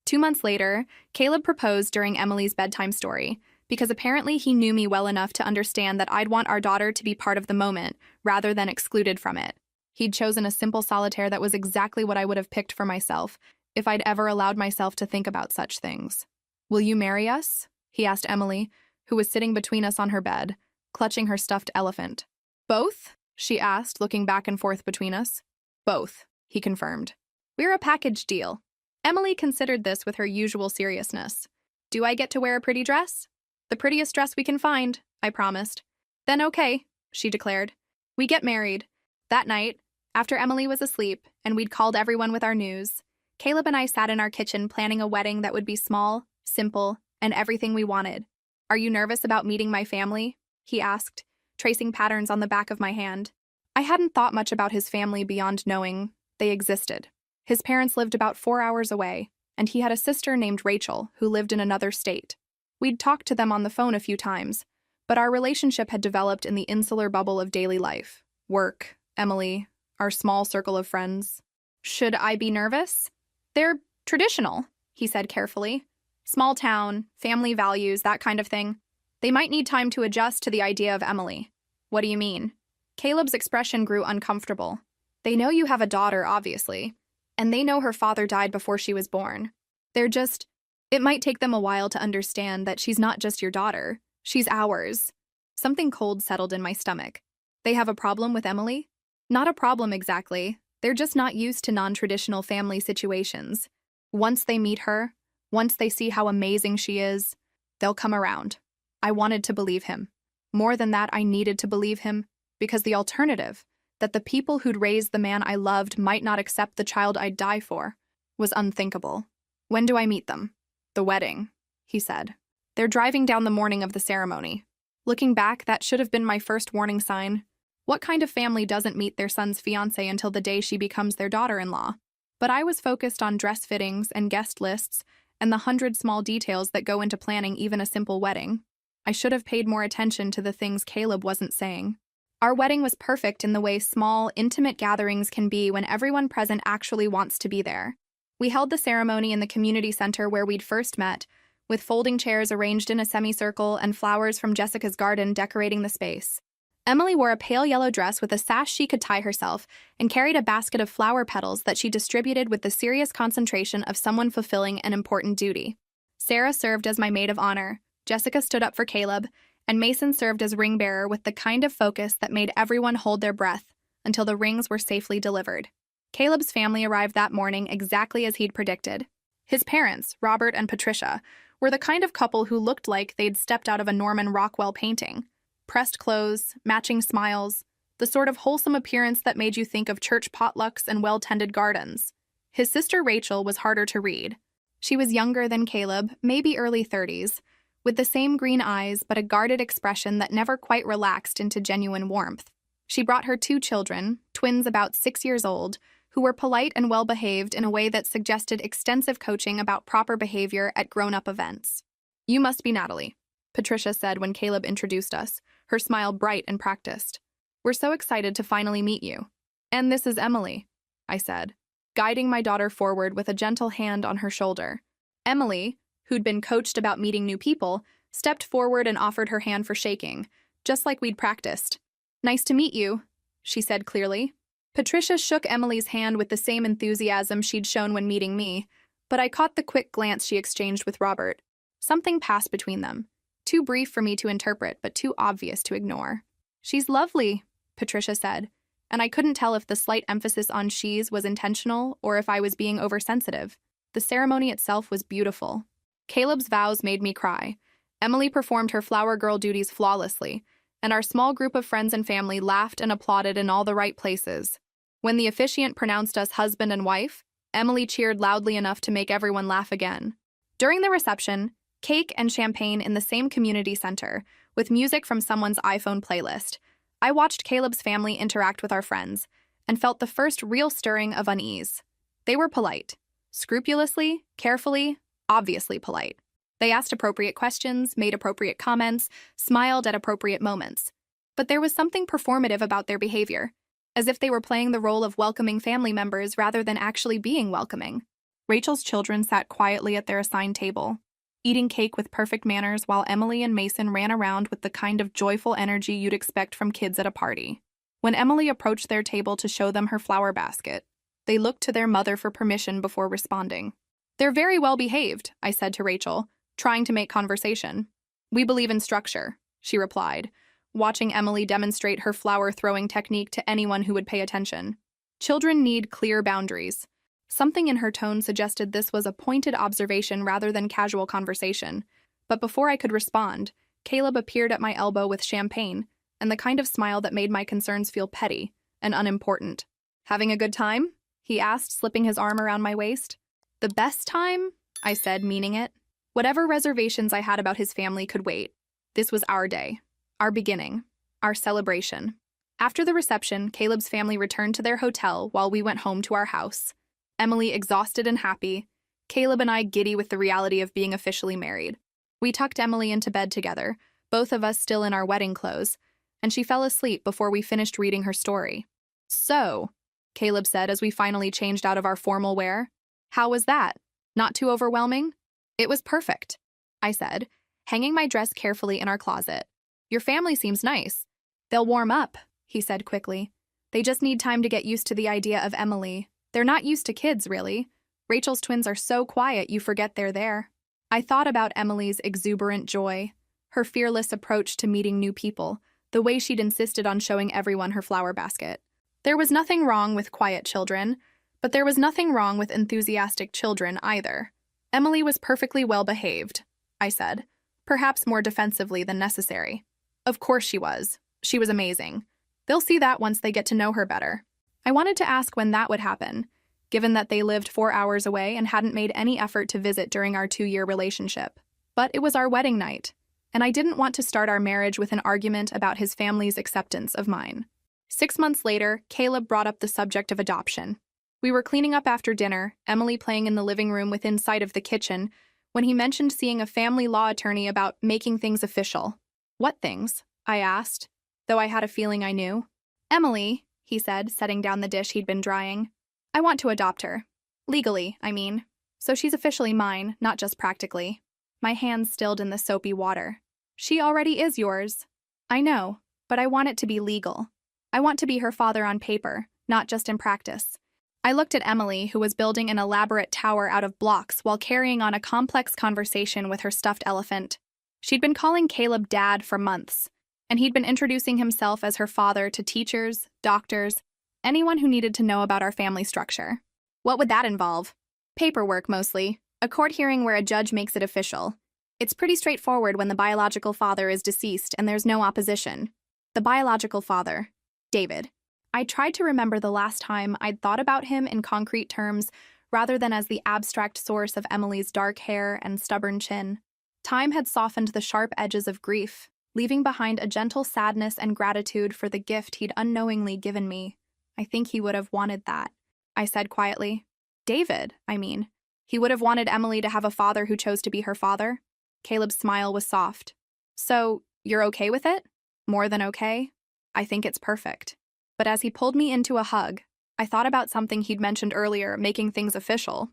Speaker 1: 2 months later, Caleb proposed during Emily's bedtime story, because apparently he knew me well enough to understand that I'd want our daughter to be part of the moment, rather than excluded from it. He'd chosen a simple solitaire that was exactly what I would have picked for myself, if I'd ever allowed myself to think about such things. Will you marry us? He asked Emily, who was sitting between us on her bed, clutching her stuffed elephant. Both? She asked, looking back and forth between us. Both, he confirmed. We're a package deal. Emily considered this with her usual seriousness. Do I get to wear a pretty dress? The prettiest dress we can find, I promised. Then okay, she declared. We get married. That night, after Emily was asleep and we'd called everyone with our news, Caleb and I sat in our kitchen planning a wedding that would be small, simple, and everything we wanted. Are you nervous about meeting my family? He asked, tracing patterns on the back of my hand. I hadn't thought much about his family beyond knowing they existed. His parents lived about 4 hours away, and he had a sister named Rachel who lived in another state. We'd talked to them on the phone a few times, but our relationship had developed in the insular bubble of daily life. Work, Emily, our small circle of friends. Should I be nervous? They're traditional, he said carefully. Small town, family values, that kind of thing. They might need time to adjust to the idea of Emily. What do you mean? Caleb's expression grew uncomfortable. They know you have a daughter, obviously, and they know her father died before she was born. It might take them a while to understand that she's not just your daughter, she's ours. Something cold settled in my stomach. They have a problem with Emily? Not a problem exactly. They're just not used to non-traditional family situations. Once they meet her, once they see how amazing she is, they'll come around. I wanted to believe him. More than that, I needed to believe him, because the alternative, that the people who'd raised the man I loved might not accept the child I'd die for, was unthinkable. When do I meet them? The wedding, he said. They're driving down the morning of the ceremony. Looking back, that should have been my first warning sign. What kind of family doesn't meet their son's fiancée until the day she becomes their daughter-in-law? But I was focused on dress fittings and guest lists and the 100 small details that go into planning even a simple wedding. I should have paid more attention to the things Caleb wasn't saying. Our wedding was perfect in the way small, intimate gatherings can be when everyone present actually wants to be there. We held the ceremony in the community center where we'd first met, with folding chairs arranged in a semicircle and flowers from Jessica's garden decorating the space. Emily wore a pale yellow dress with a sash she could tie herself and carried a basket of flower petals that she distributed with the serious concentration of someone fulfilling an important duty. Sarah served as my maid of honor, Jessica stood up for Caleb, and Mason served as ring bearer with the kind of focus that made everyone hold their breath until the rings were safely delivered. Caleb's family arrived that morning exactly as he'd predicted. His parents, Robert and Patricia, were the kind of couple who looked like they'd stepped out of a Norman Rockwell painting. Pressed clothes, matching smiles, the sort of wholesome appearance that made you think of church potlucks and well-tended gardens. His sister Rachel was harder to read. She was younger than Caleb, maybe early 30s, with the same green eyes but a guarded expression that never quite relaxed into genuine warmth. She brought her 2 children, twins about 6 years old, who were polite and well-behaved in a way that suggested extensive coaching about proper behavior at grown-up events. "You must be Natalie," Patricia said when Caleb introduced us, her smile bright and practiced. "We're so excited to finally meet you." "And this is Emily," I said, guiding my daughter forward with a gentle hand on her shoulder. Emily, who'd been coached about meeting new people, stepped forward and offered her hand for shaking, just like we'd practiced. "Nice to meet you," she said clearly. Patricia shook Emily's hand with the same enthusiasm she'd shown when meeting me, but I caught the quick glance she exchanged with Robert. Something passed between them, too brief for me to interpret, but too obvious to ignore. "She's lovely," Patricia said, and I couldn't tell if the slight emphasis on she's was intentional or if I was being oversensitive. The ceremony itself was beautiful. Caleb's vows made me cry. Emily performed her flower girl duties flawlessly, and our small group of friends and family laughed and applauded in all the right places. When the officiant pronounced us husband and wife, Emily cheered loudly enough to make everyone laugh again. During the reception, cake and champagne in the same community center, with music from someone's iPhone playlist, I watched Caleb's family interact with our friends and felt the first real stirring of unease. They were polite. Scrupulously, carefully, obviously polite. They asked appropriate questions, made appropriate comments, smiled at appropriate moments. But there was something performative about their behavior, as if they were playing the role of welcoming family members rather than actually being welcoming. Rachel's children sat quietly at their assigned table, eating cake with perfect manners while Emily and Mason ran around with the kind of joyful energy you'd expect from kids at a party. When Emily approached their table to show them her flower basket, they looked to their mother for permission before responding. "They're very well behaved," I said to Rachel, trying to make conversation. "We believe in structure," she replied, watching Emily demonstrate her flower-throwing technique to anyone who would pay attention. "Children need clear boundaries." Something in her tone suggested this was a pointed observation rather than casual conversation, But before I could respond, Caleb appeared at my elbow with champagne and the kind of smile that made my concerns feel petty and unimportant. "Having a good time?" he asked, slipping his arm around my waist. "The best time?" I said, meaning it. Whatever reservations I had about his family could wait. This was our day, our beginning, our celebration. After the reception, Caleb's family returned to their hotel while we went home to our house. Emily exhausted and happy, Caleb and I giddy with the reality of being officially married. We tucked Emily into bed together, both of us still in our wedding clothes, and she fell asleep before we finished reading her story. "So," Caleb said as we finally changed out of our formal wear, "how was that? Not too overwhelming?" "It was perfect," I said, hanging my dress carefully in our closet. "Your family seems nice. They'll warm up," he said quickly. "They just need time to get used to the idea of Emily. They're not used to kids, really. Rachel's twins are so quiet you forget they're there." I thought about Emily's exuberant joy, her fearless approach to meeting new people, the way she'd insisted on showing everyone her flower basket. There was nothing wrong with quiet children, but there was nothing wrong with enthusiastic children either. Emily was perfectly well behaved, I said, perhaps more defensively than necessary. Of course she was. She was amazing. They'll see that once they get to know her better. I wanted to ask when that would happen, given that they lived 4 hours away and hadn't made any effort to visit during our 2-year relationship. But it was our wedding night, and I didn't want to start our marriage with an argument about his family's acceptance of mine. 6 months later, Caleb brought up the subject of adoption. We were cleaning up after dinner, Emily playing in the living room within sight of the kitchen, when he mentioned seeing a family law attorney about making things official. "What things?" I asked, though I had a feeling I knew. "Emily," he said, setting down the dish he'd been drying. "I want to adopt her. Legally, I mean. So she's officially mine, not just practically." My hands stilled in the soapy water. "She already is yours." "I know, but I want it to be legal. I want to be her father on paper, not just in practice." I looked at Emily, who was building an elaborate tower out of blocks while carrying on a complex conversation with her stuffed elephant. She'd been calling Caleb Dad for months, and he'd been introducing himself as her father to teachers, doctors, anyone who needed to know about our family structure. "What would that involve?" "Paperwork, mostly. A court hearing where a judge makes it official. It's pretty straightforward when the biological father is deceased and there's no opposition." The biological father. David. I tried to remember the last time I'd thought about him in concrete terms rather than as the abstract source of Emily's dark hair and stubborn chin. Time had softened the sharp edges of grief, leaving behind a gentle sadness and gratitude for the gift he'd unknowingly given me. "I think he would have wanted that," I said quietly. "David, I mean. He would have wanted Emily to have a father who chose to be her father." Caleb's smile was soft. "So, you're okay with it?" "More than okay. I think it's perfect." But as he pulled me into a hug, I thought about something he'd mentioned earlier, making things official.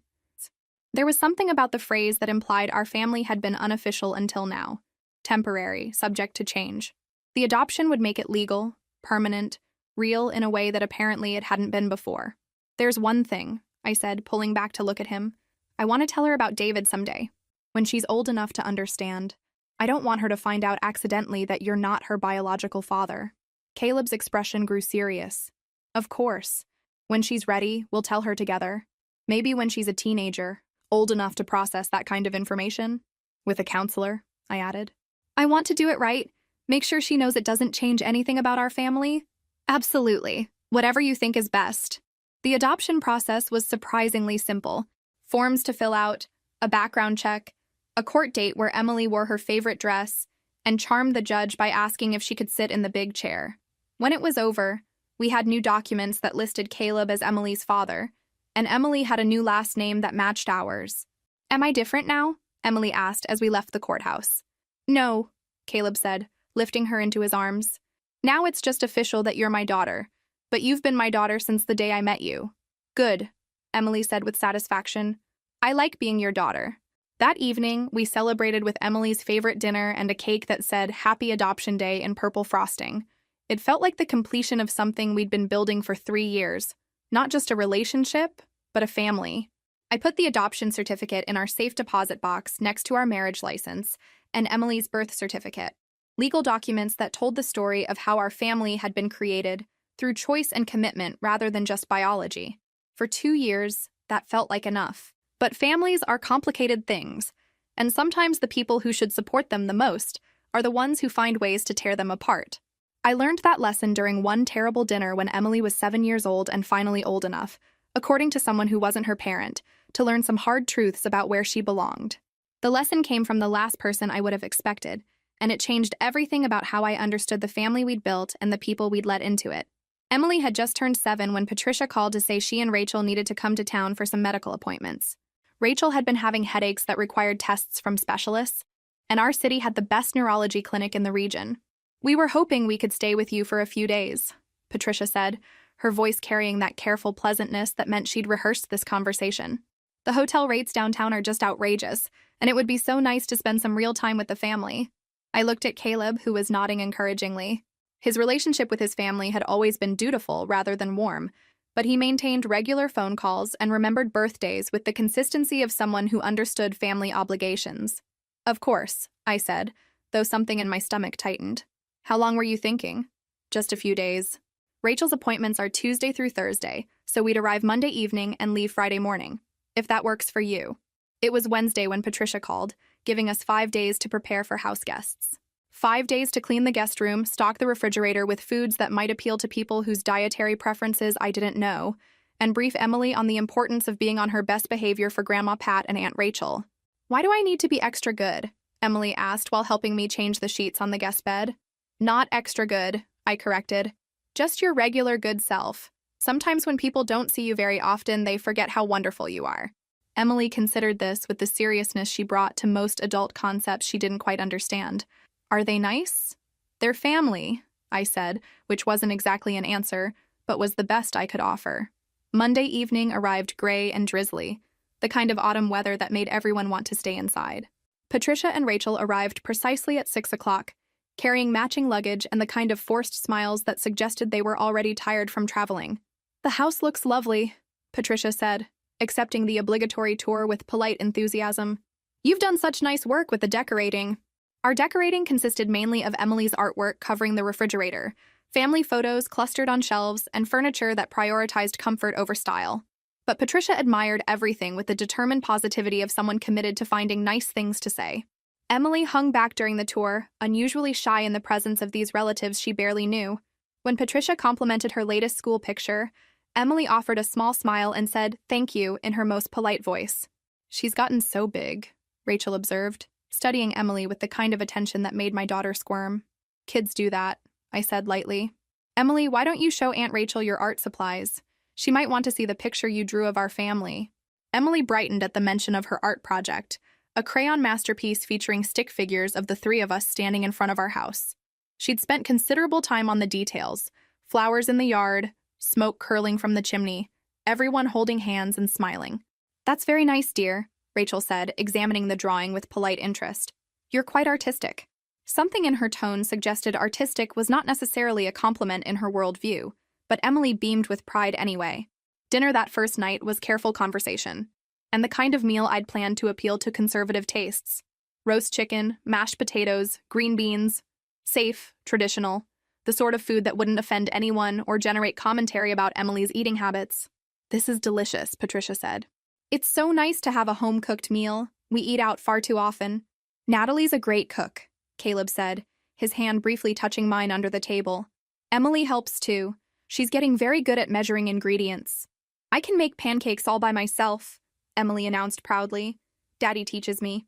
Speaker 1: There was something about the phrase that implied our family had been unofficial until now. Temporary, subject to change. The adoption would make it legal, permanent, real in a way that apparently it hadn't been before. "There's one thing," I said, pulling back to look at him. "I want to tell her about David someday, when she's old enough to understand. I don't want her to find out accidentally that you're not her biological father." Caleb's expression grew serious. "Of course. When she's ready, we'll tell her together. Maybe when she's a teenager, old enough to process that kind of information. With a counselor," I added. "I want to do it right. Make sure she knows it doesn't change anything about our family." "Absolutely. Whatever you think is best." The adoption process was surprisingly simple. Forms to fill out, a background check, a court date where Emily wore her favorite dress, and charmed the judge by asking if she could sit in the big chair. When it was over, we had new documents that listed Caleb as Emily's father, and Emily had a new last name that matched ours. "Am I different now?" Emily asked as we left the courthouse. "No," Caleb said, lifting her into his arms. "Now it's just official that you're my daughter, but you've been my daughter since the day I met you." "Good," Emily said with satisfaction. "I like being your daughter." That evening, we celebrated with Emily's favorite dinner and a cake that said Happy Adoption Day in purple frosting. It felt like the completion of something we'd been building for 3 years. Not just a relationship, but a family. I put the adoption certificate in our safe deposit box next to our marriage license and Emily's birth certificate. Legal documents that told the story of how our family had been created through choice and commitment rather than just biology. For 2 years, that felt like enough. But families are complicated things, And sometimes the people who should support them the most are the ones who find ways to tear them apart. I learned that lesson during one terrible dinner when Emily was 7 years old and finally old enough, according to someone who wasn't her parent, to learn some hard truths about where she belonged. The lesson came from the last person I would have expected, and it changed everything about how I understood the family we'd built and the people we'd let into it. Emily had just turned 7 when Patricia called to say she and Rachel needed to come to town for some medical appointments. Rachel had been having headaches that required tests from specialists, and our city had the best neurology clinic in the region. "We were hoping we could stay with you for a few days," Patricia said, her voice carrying that careful pleasantness that meant she'd rehearsed this conversation. "The hotel rates downtown are just outrageous, and it would be so nice to spend some real time with the family." I looked at Caleb, who was nodding encouragingly. His relationship with his family had always been dutiful rather than warm, but he maintained regular phone calls and remembered birthdays with the consistency of someone who understood family obligations. "Of course," I said, though something in my stomach tightened. "How long were you thinking?" "Just a few days. Rachel's appointments are Tuesday through Thursday, so we'd arrive Monday evening and leave Friday morning, if that works for you." It was Wednesday when Patricia called, giving us 5 days to prepare for house guests. 5 days to clean the guest room, stock the refrigerator with foods that might appeal to people whose dietary preferences I didn't know, and brief Emily on the importance of being on her best behavior for Grandma Pat and Aunt Rachel. "Why do I need to be extra good?" Emily asked while helping me change the sheets on the guest bed. "Not extra good," I corrected. "Just your regular good self. Sometimes when people don't see you very often, they forget how wonderful you are." Emily considered this with the seriousness she brought to most adult concepts she didn't quite understand. "Are they nice?" "They're family," I said, which wasn't exactly an answer, but was the best I could offer. Monday evening arrived gray and drizzly, the kind of autumn weather that made everyone want to stay inside. Patricia and Rachel arrived precisely at 6 o'clock, carrying matching luggage and the kind of forced smiles that suggested they were already tired from traveling. "The house looks lovely," Patricia said, accepting the obligatory tour with polite enthusiasm. "You've done such nice work with the decorating." Our decorating consisted mainly of Emily's artwork covering the refrigerator, family photos clustered on shelves, and furniture that prioritized comfort over style. But Patricia admired everything with the determined positivity of someone committed to finding nice things to say. Emily hung back during the tour, unusually shy in the presence of these relatives she barely knew. When Patricia complimented her latest school picture, Emily offered a small smile and said, "Thank you," in her most polite voice. "She's gotten so big," Rachel observed, studying Emily with the kind of attention that made my daughter squirm. "Kids do that," I said lightly. "Emily, why don't you show Aunt Rachel your art supplies? She might want to see the picture you drew of our family." Emily brightened at the mention of her art project, a crayon masterpiece featuring stick figures of the 3 of us standing in front of our house. She'd spent considerable time on the details: flowers in the yard, smoke curling from the chimney, everyone holding hands and smiling. "That's very nice, dear," Rachel said, examining the drawing with polite interest. "You're quite artistic." Something in her tone suggested artistic was not necessarily a compliment in her worldview, but Emily beamed with pride anyway. Dinner that first night was careful conversation, and the kind of meal I'd planned to appeal to conservative tastes. Roast chicken, mashed potatoes, green beans. Safe, traditional, the sort of food that wouldn't offend anyone or generate commentary about Emily's eating habits. "This is delicious," Patricia said. "It's so nice to have a home-cooked meal. We eat out far too often." "Natalie's a great cook," Caleb said, his hand briefly touching mine under the table. "Emily helps too. She's getting very good at measuring ingredients." "I can make pancakes all by myself," Emily announced proudly. "Daddy teaches me."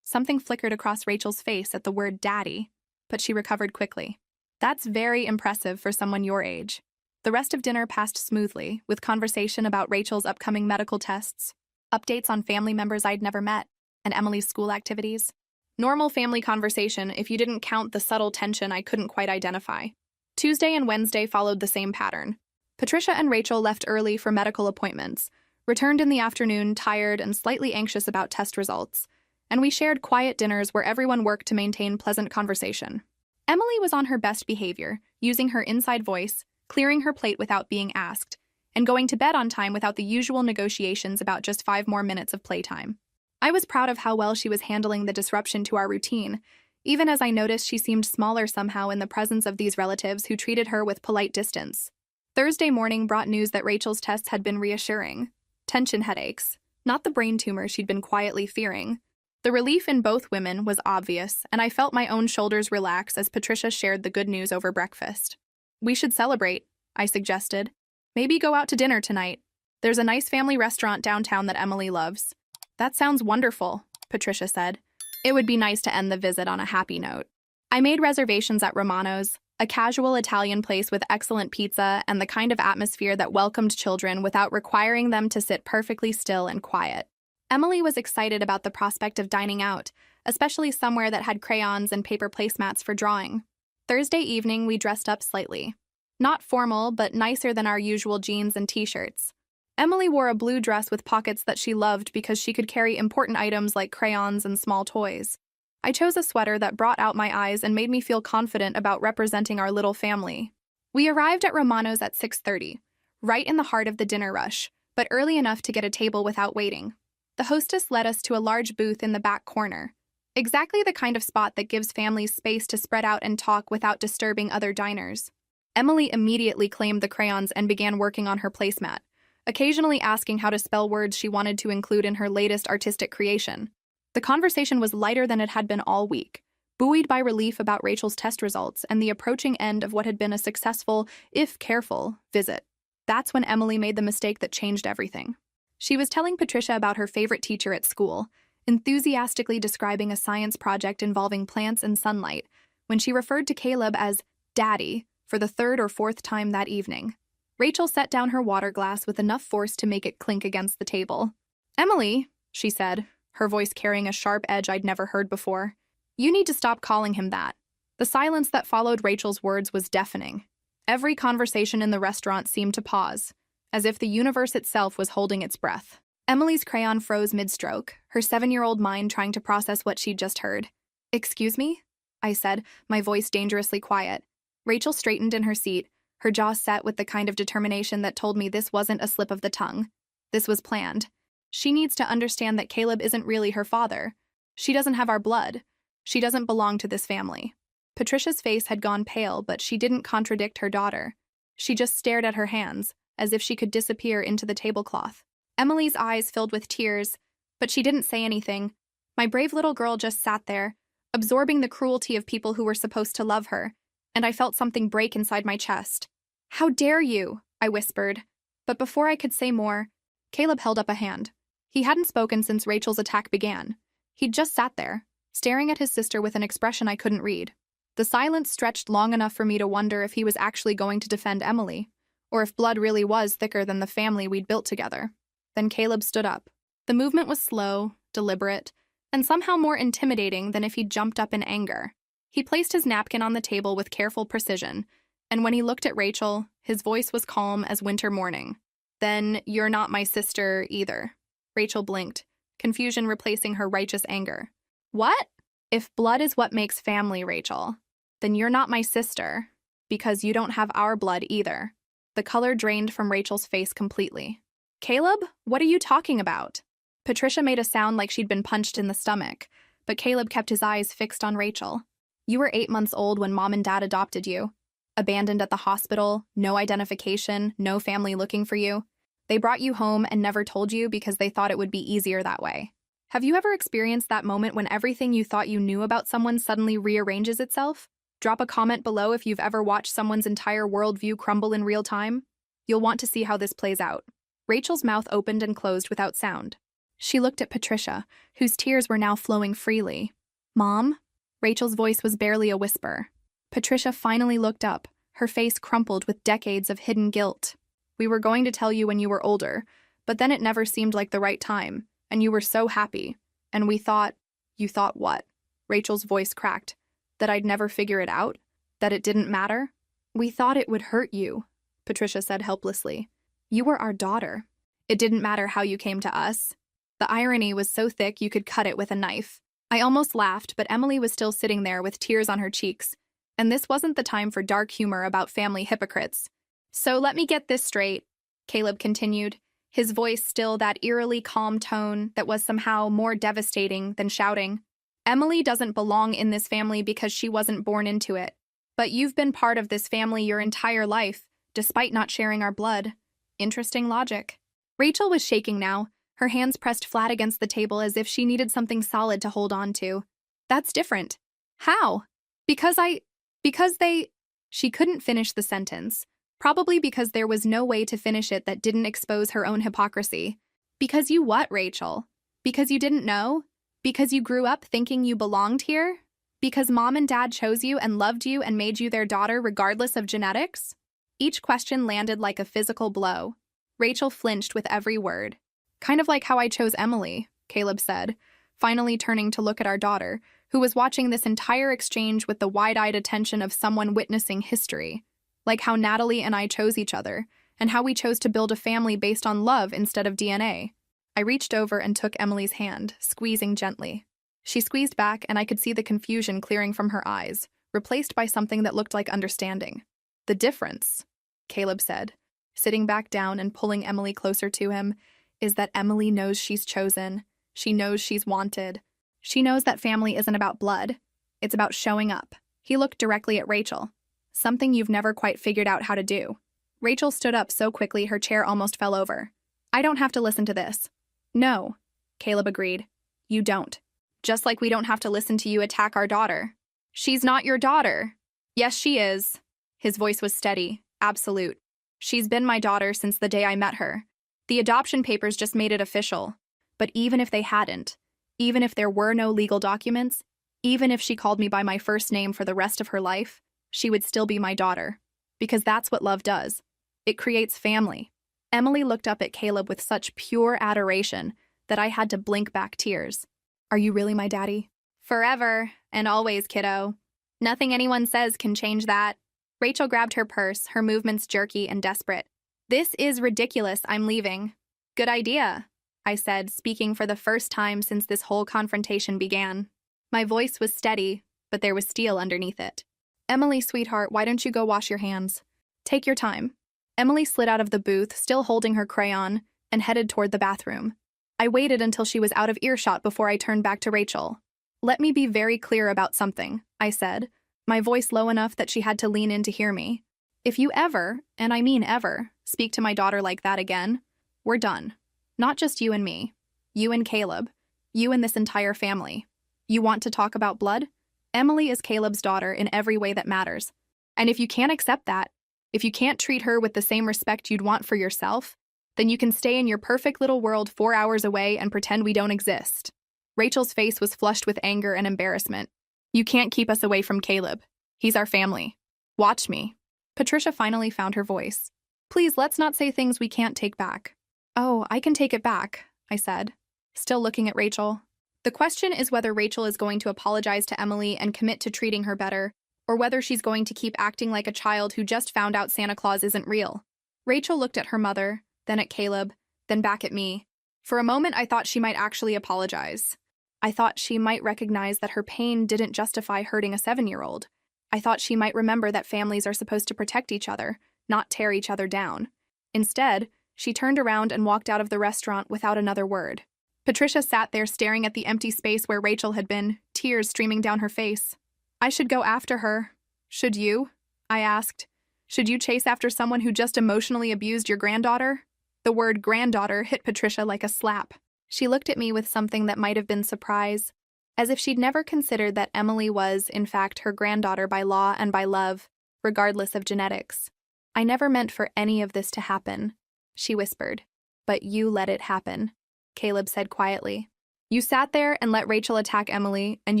Speaker 1: Something flickered across Rachel's face at the word daddy, but she recovered quickly. "That's very impressive for someone your age." The rest of dinner passed smoothly, with conversation about Rachel's upcoming medical tests, updates on family members I'd never met, and Emily's school activities. Normal family conversation if you didn't count the subtle tension I couldn't quite identify. Tuesday and Wednesday followed the same pattern. Patricia and Rachel left early for medical appointments, returned in the afternoon tired and slightly anxious about test results, and we shared quiet dinners where everyone worked to maintain pleasant conversation. Emily was on her best behavior, using her inside voice, clearing her plate without being asked, and going to bed on time without the usual negotiations about just 5 more minutes of playtime. I was proud of how well she was handling the disruption to our routine, even as I noticed she seemed smaller somehow in the presence of these relatives who treated her with polite distance. Thursday morning brought news that Rachel's tests had been reassuring. Tension headaches, not the brain tumor she'd been quietly fearing, The relief in both women was obvious, and I felt my own shoulders relax as Patricia shared the good news over breakfast. "We should celebrate," I suggested. "Maybe go out to dinner tonight. There's a nice family restaurant downtown that Emily loves." "That sounds wonderful," Patricia said. It would be nice to end the visit on a happy note. I made reservations at Romano's, a casual Italian place with excellent pizza and the kind of atmosphere that welcomed children without requiring them to sit perfectly still and quiet. Emily was excited about the prospect of dining out, especially somewhere that had crayons and paper placemats for drawing. Thursday evening, we dressed up slightly. Not formal, but nicer than our usual jeans and t-shirts. Emily wore a blue dress with pockets that she loved because she could carry important items like crayons and small toys. I chose a sweater that brought out my eyes and made me feel confident about representing our little family. We arrived at Romano's at 6:30, right in the heart of the dinner rush, but early enough to get a table without waiting. The hostess led us to a large booth in the back corner, exactly the kind of spot that gives families space to spread out and talk without disturbing other diners. Emily immediately claimed the crayons and began working on her placemat, occasionally asking how to spell words she wanted to include in her latest artistic creation. The conversation was lighter than it had been all week, buoyed by relief about Rachel's test results and the approaching end of what had been a successful, if careful, visit. That's when Emily made the mistake that changed everything. She was telling Patricia about her favorite teacher at school, enthusiastically describing a science project involving plants and sunlight, when she referred to Caleb as Daddy for the third or fourth time that evening. Rachel set down her water glass with enough force to make it clink against the table. "Emily," she said, her voice carrying a sharp edge I'd never heard before, "you need to stop calling him that." The silence that followed Rachel's words was deafening. Every conversation in the restaurant seemed to pause, as if the universe itself was holding its breath. Emily's crayon froze mid-stroke, her 7-year-old mind trying to process what she'd just heard. "Excuse me?" I said, my voice dangerously quiet. Rachel straightened in her seat, her jaw set with the kind of determination that told me this wasn't a slip of the tongue. This was planned. She needs to understand that Caleb isn't really her father. She doesn't have our blood. She doesn't belong to this family. Patricia's face had gone pale, but she didn't contradict her daughter. She just stared at her hands, as if she could disappear into the tablecloth. Emily's eyes filled with tears, but she didn't say anything. My brave little girl just sat there, absorbing the cruelty of people who were supposed to love her, and I felt something break inside my chest. "How dare you?" I whispered. But before I could say more, Caleb held up a hand. He hadn't spoken since Rachel's attack began. He'd just sat there, staring at his sister with an expression I couldn't read. The silence stretched long enough for me to wonder if he was actually going to defend Emily, or if blood really was thicker than the family we'd built together. Then Caleb stood up. The movement was slow, deliberate, and somehow more intimidating than if he'd jumped up in anger. He placed his napkin on the table with careful precision, and when he looked at Rachel, his voice was calm as winter morning. "Then you're not my sister either." Rachel blinked, confusion replacing her righteous anger. "What?" "If blood is what makes family, Rachel, then you're not my sister, because you don't have our blood either." The color drained from Rachel's face completely. "Caleb, what are you talking about?" Patricia made a sound like she'd been punched in the stomach, but Caleb kept his eyes fixed on Rachel. "You were 8 months old when Mom and Dad adopted you. Abandoned at the hospital, no identification, no family looking for you. They brought you home and never told you because they thought it would be easier that way. Have you ever experienced that moment when everything you thought you knew about someone suddenly rearranges itself? Drop a comment below if you've ever watched someone's entire worldview crumble in real time. You'll want to see how this plays out." Rachel's mouth opened and closed without sound. She looked at Patricia, whose tears were now flowing freely. "Mom?" Rachel's voice was barely a whisper. Patricia finally looked up, her face crumpled with decades of hidden guilt. "We were going to tell you when you were older, but then it never seemed like the right time, and you were so happy. And we thought—" "You thought what?" Rachel's voice cracked. "That I'd never figure it out? That it didn't matter?" "We thought it would hurt you," Patricia said helplessly. "You were our daughter. It didn't matter how you came to us." The irony was so thick you could cut it with a knife. I almost laughed, but Emily was still sitting there with tears on her cheeks, and this wasn't the time for dark humor about family hypocrites. "So let me get this straight," Caleb continued, his voice still that eerily calm tone that was somehow more devastating than shouting. "Emily doesn't belong in this family because she wasn't born into it. But you've been part of this family your entire life, despite not sharing our blood. Interesting logic." Rachel was shaking now, her hands pressed flat against the table as if she needed something solid to hold on to. That's different. How? Because they... She couldn't finish the sentence, probably because there was no way to finish it that didn't expose her own hypocrisy. Because you what, Rachel? Because you didn't know? Because you grew up thinking you belonged here? Because mom and dad chose you and loved you and made you their daughter regardless of genetics? Each question landed like a physical blow. Rachel flinched with every word. Kind of like how I chose Emily, Caleb said, finally turning to look at our daughter, who was watching this entire exchange with the wide-eyed attention of someone witnessing history. Like how Natalie and I chose each other, and how we chose to build a family based on love instead of DNA. I reached over and took Emily's hand, squeezing gently. She squeezed back, and I could see the confusion clearing from her eyes, replaced by something that looked like understanding. The difference, Caleb said, sitting back down and pulling Emily closer to him, is that Emily knows she's chosen. She knows she's wanted. She knows that family isn't about blood. It's about showing up. He looked directly at Rachel. Something you've never quite figured out how to do. Rachel stood up so quickly her chair almost fell over. I don't have to listen to this. No, Caleb agreed. You don't. Just like we don't have to listen to you attack our daughter. She's not your daughter. Yes, she is. His voice was steady, absolute. She's been my daughter since the day I met her. The adoption papers just made it official. But even if they hadn't, even if there were no legal documents, even if she called me by my first name for the rest of her life, she would still be my daughter. Because that's what love does. It creates family. Emily looked up at Caleb with such pure adoration that I had to blink back tears. Are you really my daddy? Forever and always, kiddo. Nothing anyone says can change that. Rachel grabbed her purse, her movements jerky and desperate. This is ridiculous, I'm leaving. Good idea, I said, speaking for the first time since this whole confrontation began. My voice was steady, but there was steel underneath it. Emily, sweetheart, why don't you go wash your hands? Take your time. Emily slid out of the booth, still holding her crayon, and headed toward the bathroom. I waited until she was out of earshot before I turned back to Rachel. Let me be very clear about something, I said, my voice low enough that she had to lean in to hear me. If you ever, and I mean ever, speak to my daughter like that again, we're done. Not just you and me. You and Caleb. You and this entire family. You want to talk about blood? Emily is Caleb's daughter in every way that matters. And if you can't accept that, if you can't treat her with the same respect you'd want for yourself, then you can stay in your perfect little world 4 hours away and pretend we don't exist. Rachel's face was flushed with anger and embarrassment. You can't keep us away from Caleb. He's our family. Watch me. Patricia finally found her voice. Please, let's not say things we can't take back. Oh, I can take it back, I said, still looking at Rachel. The question is whether Rachel is going to apologize to Emily and commit to treating her better, or whether she's going to keep acting like a child who just found out Santa Claus isn't real. Rachel looked at her mother, then at Caleb, then back at me. For a moment, I thought she might actually apologize. I thought she might recognize that her pain didn't justify hurting a 7-year-old. I thought she might remember that families are supposed to protect each other, not tear each other down. Instead, she turned around and walked out of the restaurant without another word. Patricia sat there staring at the empty space where Rachel had been, tears streaming down her face. I should go after her. Should you? I asked. Should you chase after someone who just emotionally abused your granddaughter? The word granddaughter hit Patricia like a slap. She looked at me with something that might have been surprise, as if she'd never considered that Emily was, in fact, her granddaughter by law and by love, regardless of genetics. I never meant for any of this to happen, she whispered. But you let it happen, Caleb said quietly. You sat there and let Rachel attack Emily, and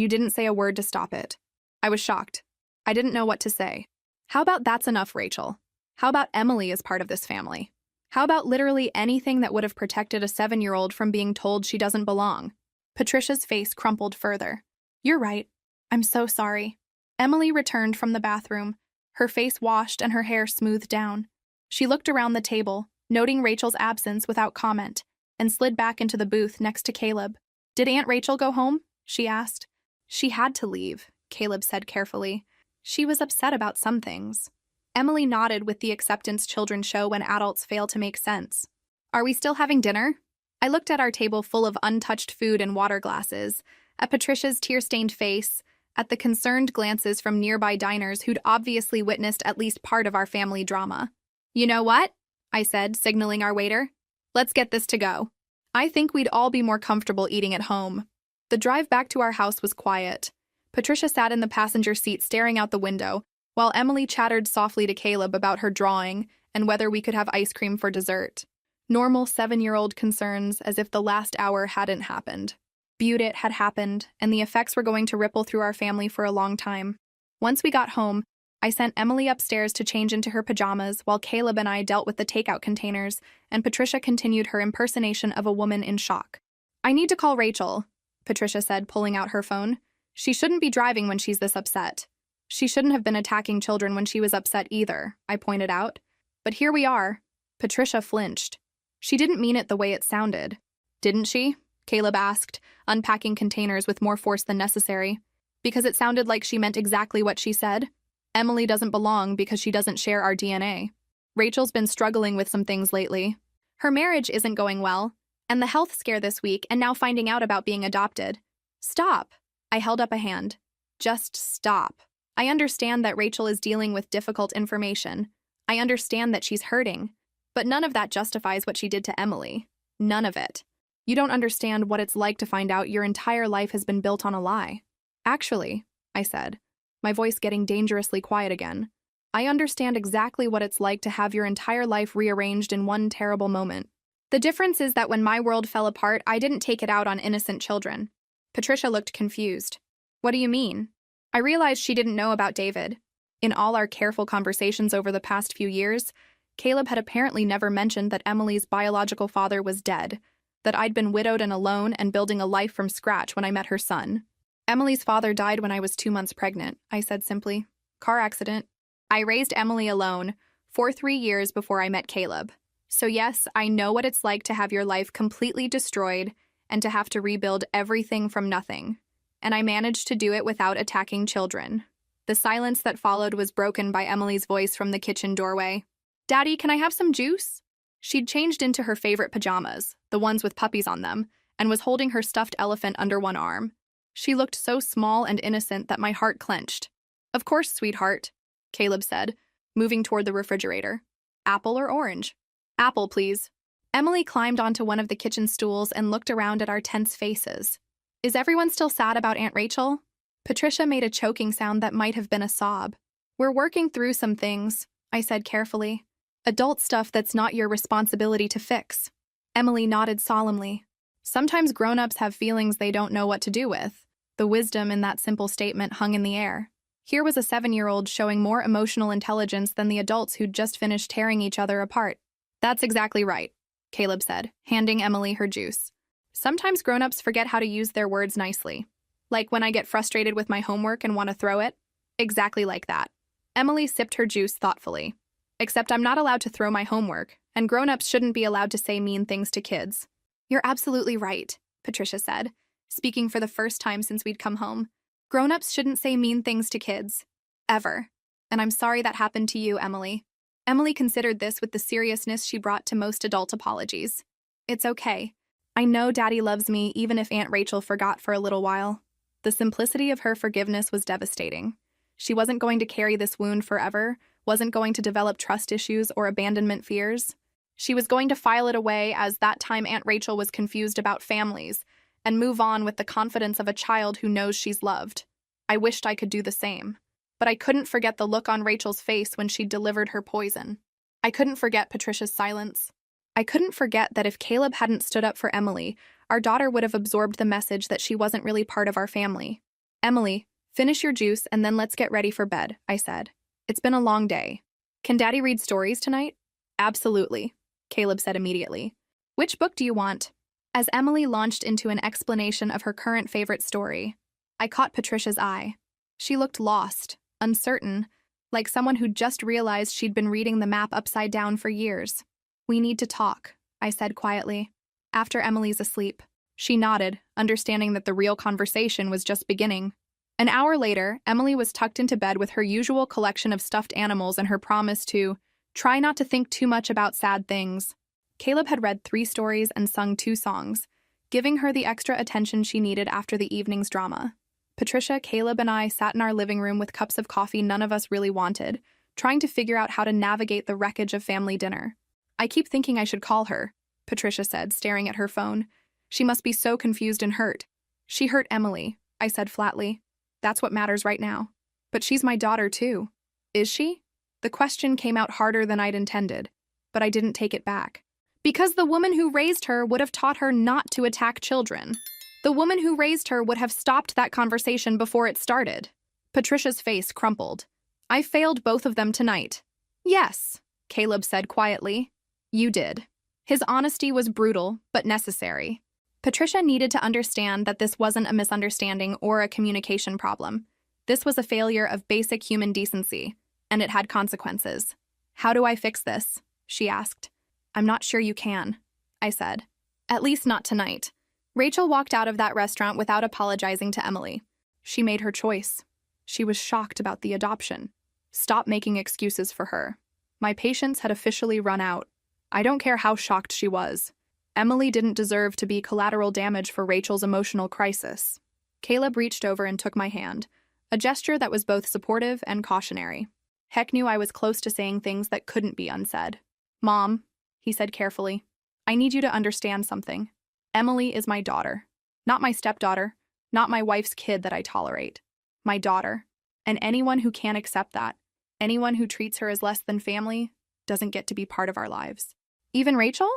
Speaker 1: you didn't say a word to stop it. I was shocked. I didn't know what to say. How about that's enough, Rachel? How about Emily is part of this family? How about literally anything that would have protected a 7-year-old from being told she doesn't belong? Patricia's face crumpled further. You're right. I'm so sorry. Emily returned from the bathroom, her face washed and her hair smoothed down. She looked around the table, noting Rachel's absence without comment, and slid back into the booth next to Caleb. Did Aunt Rachel go home? She asked. She had to leave, Caleb said carefully. She was upset about some things. Emily nodded with the acceptance children show when adults fail to make sense. Are we still having dinner? I looked at our table full of untouched food and water glasses, at Patricia's tear-stained face, at the concerned glances from nearby diners who'd obviously witnessed at least part of our family drama. You know what? I said, signaling our waiter. Let's get this to go. I think we'd all be more comfortable eating at home. The drive back to our house was quiet. Patricia sat in the passenger seat staring out the window, while Emily chattered softly to Caleb about her drawing and whether we could have ice cream for dessert. Normal 7-year-old concerns, as if the last hour hadn't happened. It had happened, and the effects were going to ripple through our family for a long time. Once we got home, I sent Emily upstairs to change into her pajamas while Caleb and I dealt with the takeout containers, and Patricia continued her impersonation of a woman in shock. "I need to call Rachel," Patricia said, pulling out her phone. "She shouldn't be driving when she's this upset." "She shouldn't have been attacking children when she was upset either," I pointed out. "But here we are." Patricia flinched. "She didn't mean it the way it sounded." "Didn't she?" Caleb asked, unpacking containers with more force than necessary. "Because it sounded like she meant exactly what she said. Emily doesn't belong because she doesn't share our DNA. Rachel's been struggling with some things lately. Her marriage isn't going well, and the health scare this week, and now finding out about being adopted." "Stop." I held up a hand. "Just stop. I understand that Rachel is dealing with difficult information. I understand that she's hurting. But none of that justifies what she did to Emily. None of it. You don't understand what it's like to find out your entire life has been built on a lie." "Actually," I said, my voice getting dangerously quiet again, "I understand exactly what it's like to have your entire life rearranged in one terrible moment. The difference is that when my world fell apart, I didn't take it out on innocent children." Patricia looked confused. "What do you mean?" I realized she didn't know about David. In all our careful conversations over the past few years, Caleb had apparently never mentioned that Emily's biological father was dead, that I'd been widowed and alone and building a life from scratch when I met her son. "Emily's father died when I was 2 months pregnant," I said simply. "Car accident. I raised Emily alone for 3 years before I met Caleb. So yes, I know what it's like to have your life completely destroyed and to have to rebuild everything from nothing. And I managed to do it without attacking children." The silence that followed was broken by Emily's voice from the kitchen doorway. "Daddy, can I have some juice?" She'd changed into her favorite pajamas, the ones with puppies on them, and was holding her stuffed elephant under one arm. She looked so small and innocent that my heart clenched. "Of course, sweetheart," Caleb said, moving toward the refrigerator. "Apple or orange?" "Apple, please." Emily climbed onto one of the kitchen stools and looked around at our tense faces. "Is everyone still sad about Aunt Rachel?" Patricia made a choking sound that might have been a sob. "We're working through some things," I said carefully. "Adult stuff that's not your responsibility to fix." Emily nodded solemnly. "Sometimes grown-ups have feelings they don't know what to do with." The wisdom in that simple statement hung in the air. Here was a 7-year-old showing more emotional intelligence than the adults who'd just finished tearing each other apart. "That's exactly right," Caleb said, handing Emily her juice. "Sometimes grown-ups forget how to use their words nicely. Like when I get frustrated with my homework and want to throw it. Exactly like that." Emily sipped her juice thoughtfully. "Except I'm not allowed to throw my homework, and grown-ups shouldn't be allowed to say mean things to kids." "You're absolutely right," Patricia said, speaking for the first time since we'd come home. "Grown-ups shouldn't say mean things to kids. Ever. And I'm sorry that happened to you, Emily." Emily considered this with the seriousness she brought to most adult apologies. "It's okay. I know Daddy loves me even if Aunt Rachel forgot for a little while." The simplicity of her forgiveness was devastating. She wasn't going to carry this wound forever, wasn't going to develop trust issues or abandonment fears. She was going to file it away as that time Aunt Rachel was confused about families, and move on with the confidence of a child who knows she's loved. I wished I could do the same. But I couldn't forget the look on Rachel's face when she delivered her poison. I couldn't forget Patricia's silence. I couldn't forget that if Caleb hadn't stood up for Emily, our daughter would have absorbed the message that she wasn't really part of our family. "Emily, finish your juice and then let's get ready for bed," I said. "It's been a long day." "Can Daddy read stories tonight?" "Absolutely," Caleb said immediately. "Which book do you want?" As Emily launched into an explanation of her current favorite story, I caught Patricia's eye. She looked lost, uncertain, like someone who'd just realized she'd been reading the map upside down for years. "We need to talk," I said quietly. "After Emily's asleep." She nodded, understanding that the real conversation was just beginning. An hour later, Emily was tucked into bed with her usual collection of stuffed animals and her promise to try not to think too much about sad things. Caleb had read 3 stories and sung 2 songs, giving her the extra attention she needed after the evening's drama. Patricia, Caleb, and I sat in our living room with cups of coffee none of us really wanted, trying to figure out how to navigate the wreckage of family dinner. "I keep thinking I should call her," Patricia said, staring at her phone. She must be so confused and hurt. She hurt Emily, I said flatly. That's what matters right now. But she's my daughter too. Is she? The question came out harder than I'd intended, but I didn't take it back. Because the woman who raised her would have taught her not to attack children. The woman who raised her would have stopped that conversation before it started. Patricia's face crumpled. I failed both of them tonight. Yes, Caleb said quietly. You did. His honesty was brutal, but necessary. Patricia needed to understand that this wasn't a misunderstanding or a communication problem. This was a failure of basic human decency, and it had consequences. How do I fix this? She asked. I'm not sure you can, I said. At least not tonight. Rachel walked out of that restaurant without apologizing to Emily. She made her choice. She was shocked about the adoption. Stop making excuses for her. My patience had officially run out. I don't care how shocked she was. Emily didn't deserve to be collateral damage for Rachel's emotional crisis. Caleb reached over and took my hand, a gesture that was both supportive and cautionary. Heck knew I was close to saying things that couldn't be unsaid. Mom, he said carefully, I need you to understand something. Emily is my daughter. Not my stepdaughter, not my wife's kid that I tolerate. My daughter. And anyone who can't accept that, anyone who treats her as less than family, doesn't get to be part of our lives. Even Rachel?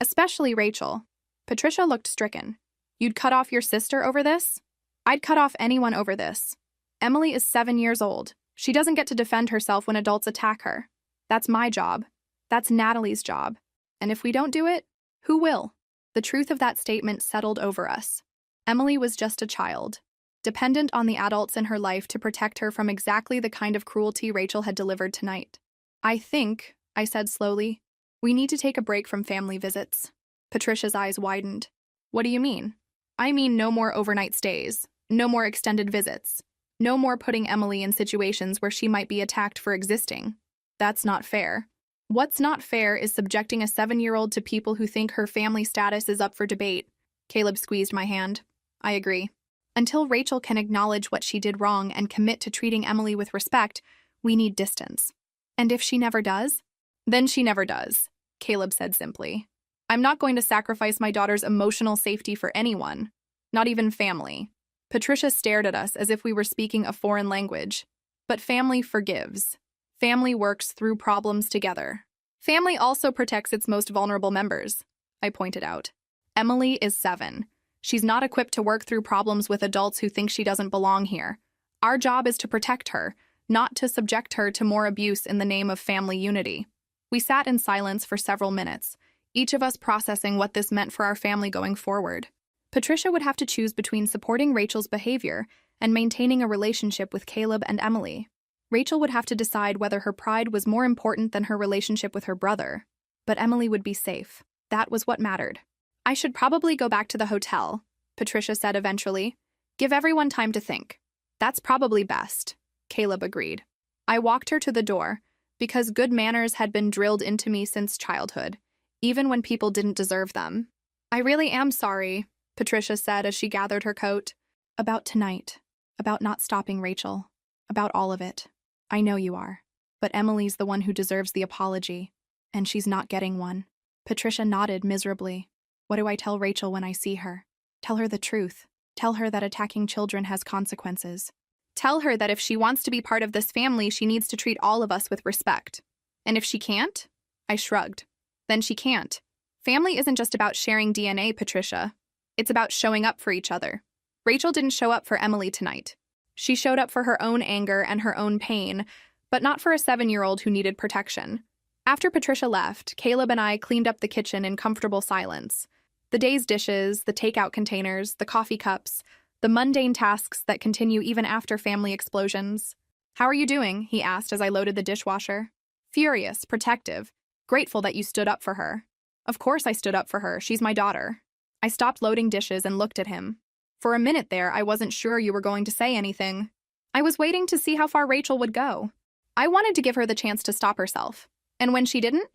Speaker 1: Especially Rachel. Patricia looked stricken. You'd cut off your sister over this? I'd cut off anyone over this. Emily is 7 years old. She doesn't get to defend herself when adults attack her. That's my job. That's Natalie's job. And if we don't do it, who will? The truth of that statement settled over us. Emily was just a child, dependent on the adults in her life to protect her from exactly the kind of cruelty Rachel had delivered tonight. I think, I said slowly, we need to take a break from family visits. Patricia's eyes widened. What do you mean? I mean no more overnight stays, no more extended visits, no more putting Emily in situations where she might be attacked for existing. That's not fair. What's not fair is subjecting a 7-year-old to people who think her family status is up for debate. Caleb squeezed my hand. I agree. Until Rachel can acknowledge what she did wrong and commit to treating Emily with respect, we need distance. And if she never does? Then she never does, Caleb said simply. I'm not going to sacrifice my daughter's emotional safety for anyone, not even family. Patricia stared at us as if we were speaking a foreign language. But family forgives. Family works through problems together. Family also protects its most vulnerable members, I pointed out. Emily is 7. She's not equipped to work through problems with adults who think she doesn't belong here. Our job is to protect her, not to subject her to more abuse in the name of family unity. We sat in silence for several minutes, each of us processing what this meant for our family going forward. Patricia would have to choose between supporting Rachel's behavior and maintaining a relationship with Caleb and Emily. Rachel would have to decide whether her pride was more important than her relationship with her brother. But Emily would be safe. That was what mattered. I should probably go back to the hotel, Patricia said eventually. Give everyone time to think. That's probably best, Caleb agreed. I walked her to the door, because good manners had been drilled into me since childhood, even when people didn't deserve them. I really am sorry, Patricia said as she gathered her coat. About tonight, about not stopping Rachel, about all of it. I know you are. But Emily's the one who deserves the apology, and she's not getting one. Patricia nodded miserably. What do I tell Rachel when I see her? Tell her the truth. Tell her that attacking children has consequences. Tell her that if she wants to be part of this family, she needs to treat all of us with respect. And if she can't? I shrugged. Then she can't. Family isn't just about sharing DNA, Patricia. It's about showing up for each other. Rachel didn't show up for Emily tonight. She showed up for her own anger and her own pain, but not for a 7-year-old who needed protection. After Patricia left, Caleb and I cleaned up the kitchen in comfortable silence. The day's dishes, the takeout containers, the coffee cups, the mundane tasks that continue even after family explosions. How are you doing? He asked as I loaded the dishwasher. Furious, protective, grateful that you stood up for her. Of course I stood up for her. She's my daughter. I stopped loading dishes and looked at him. For a minute there, I wasn't sure you were going to say anything. I was waiting to see how far Rachel would go. I wanted to give her the chance to stop herself. And when she didn't,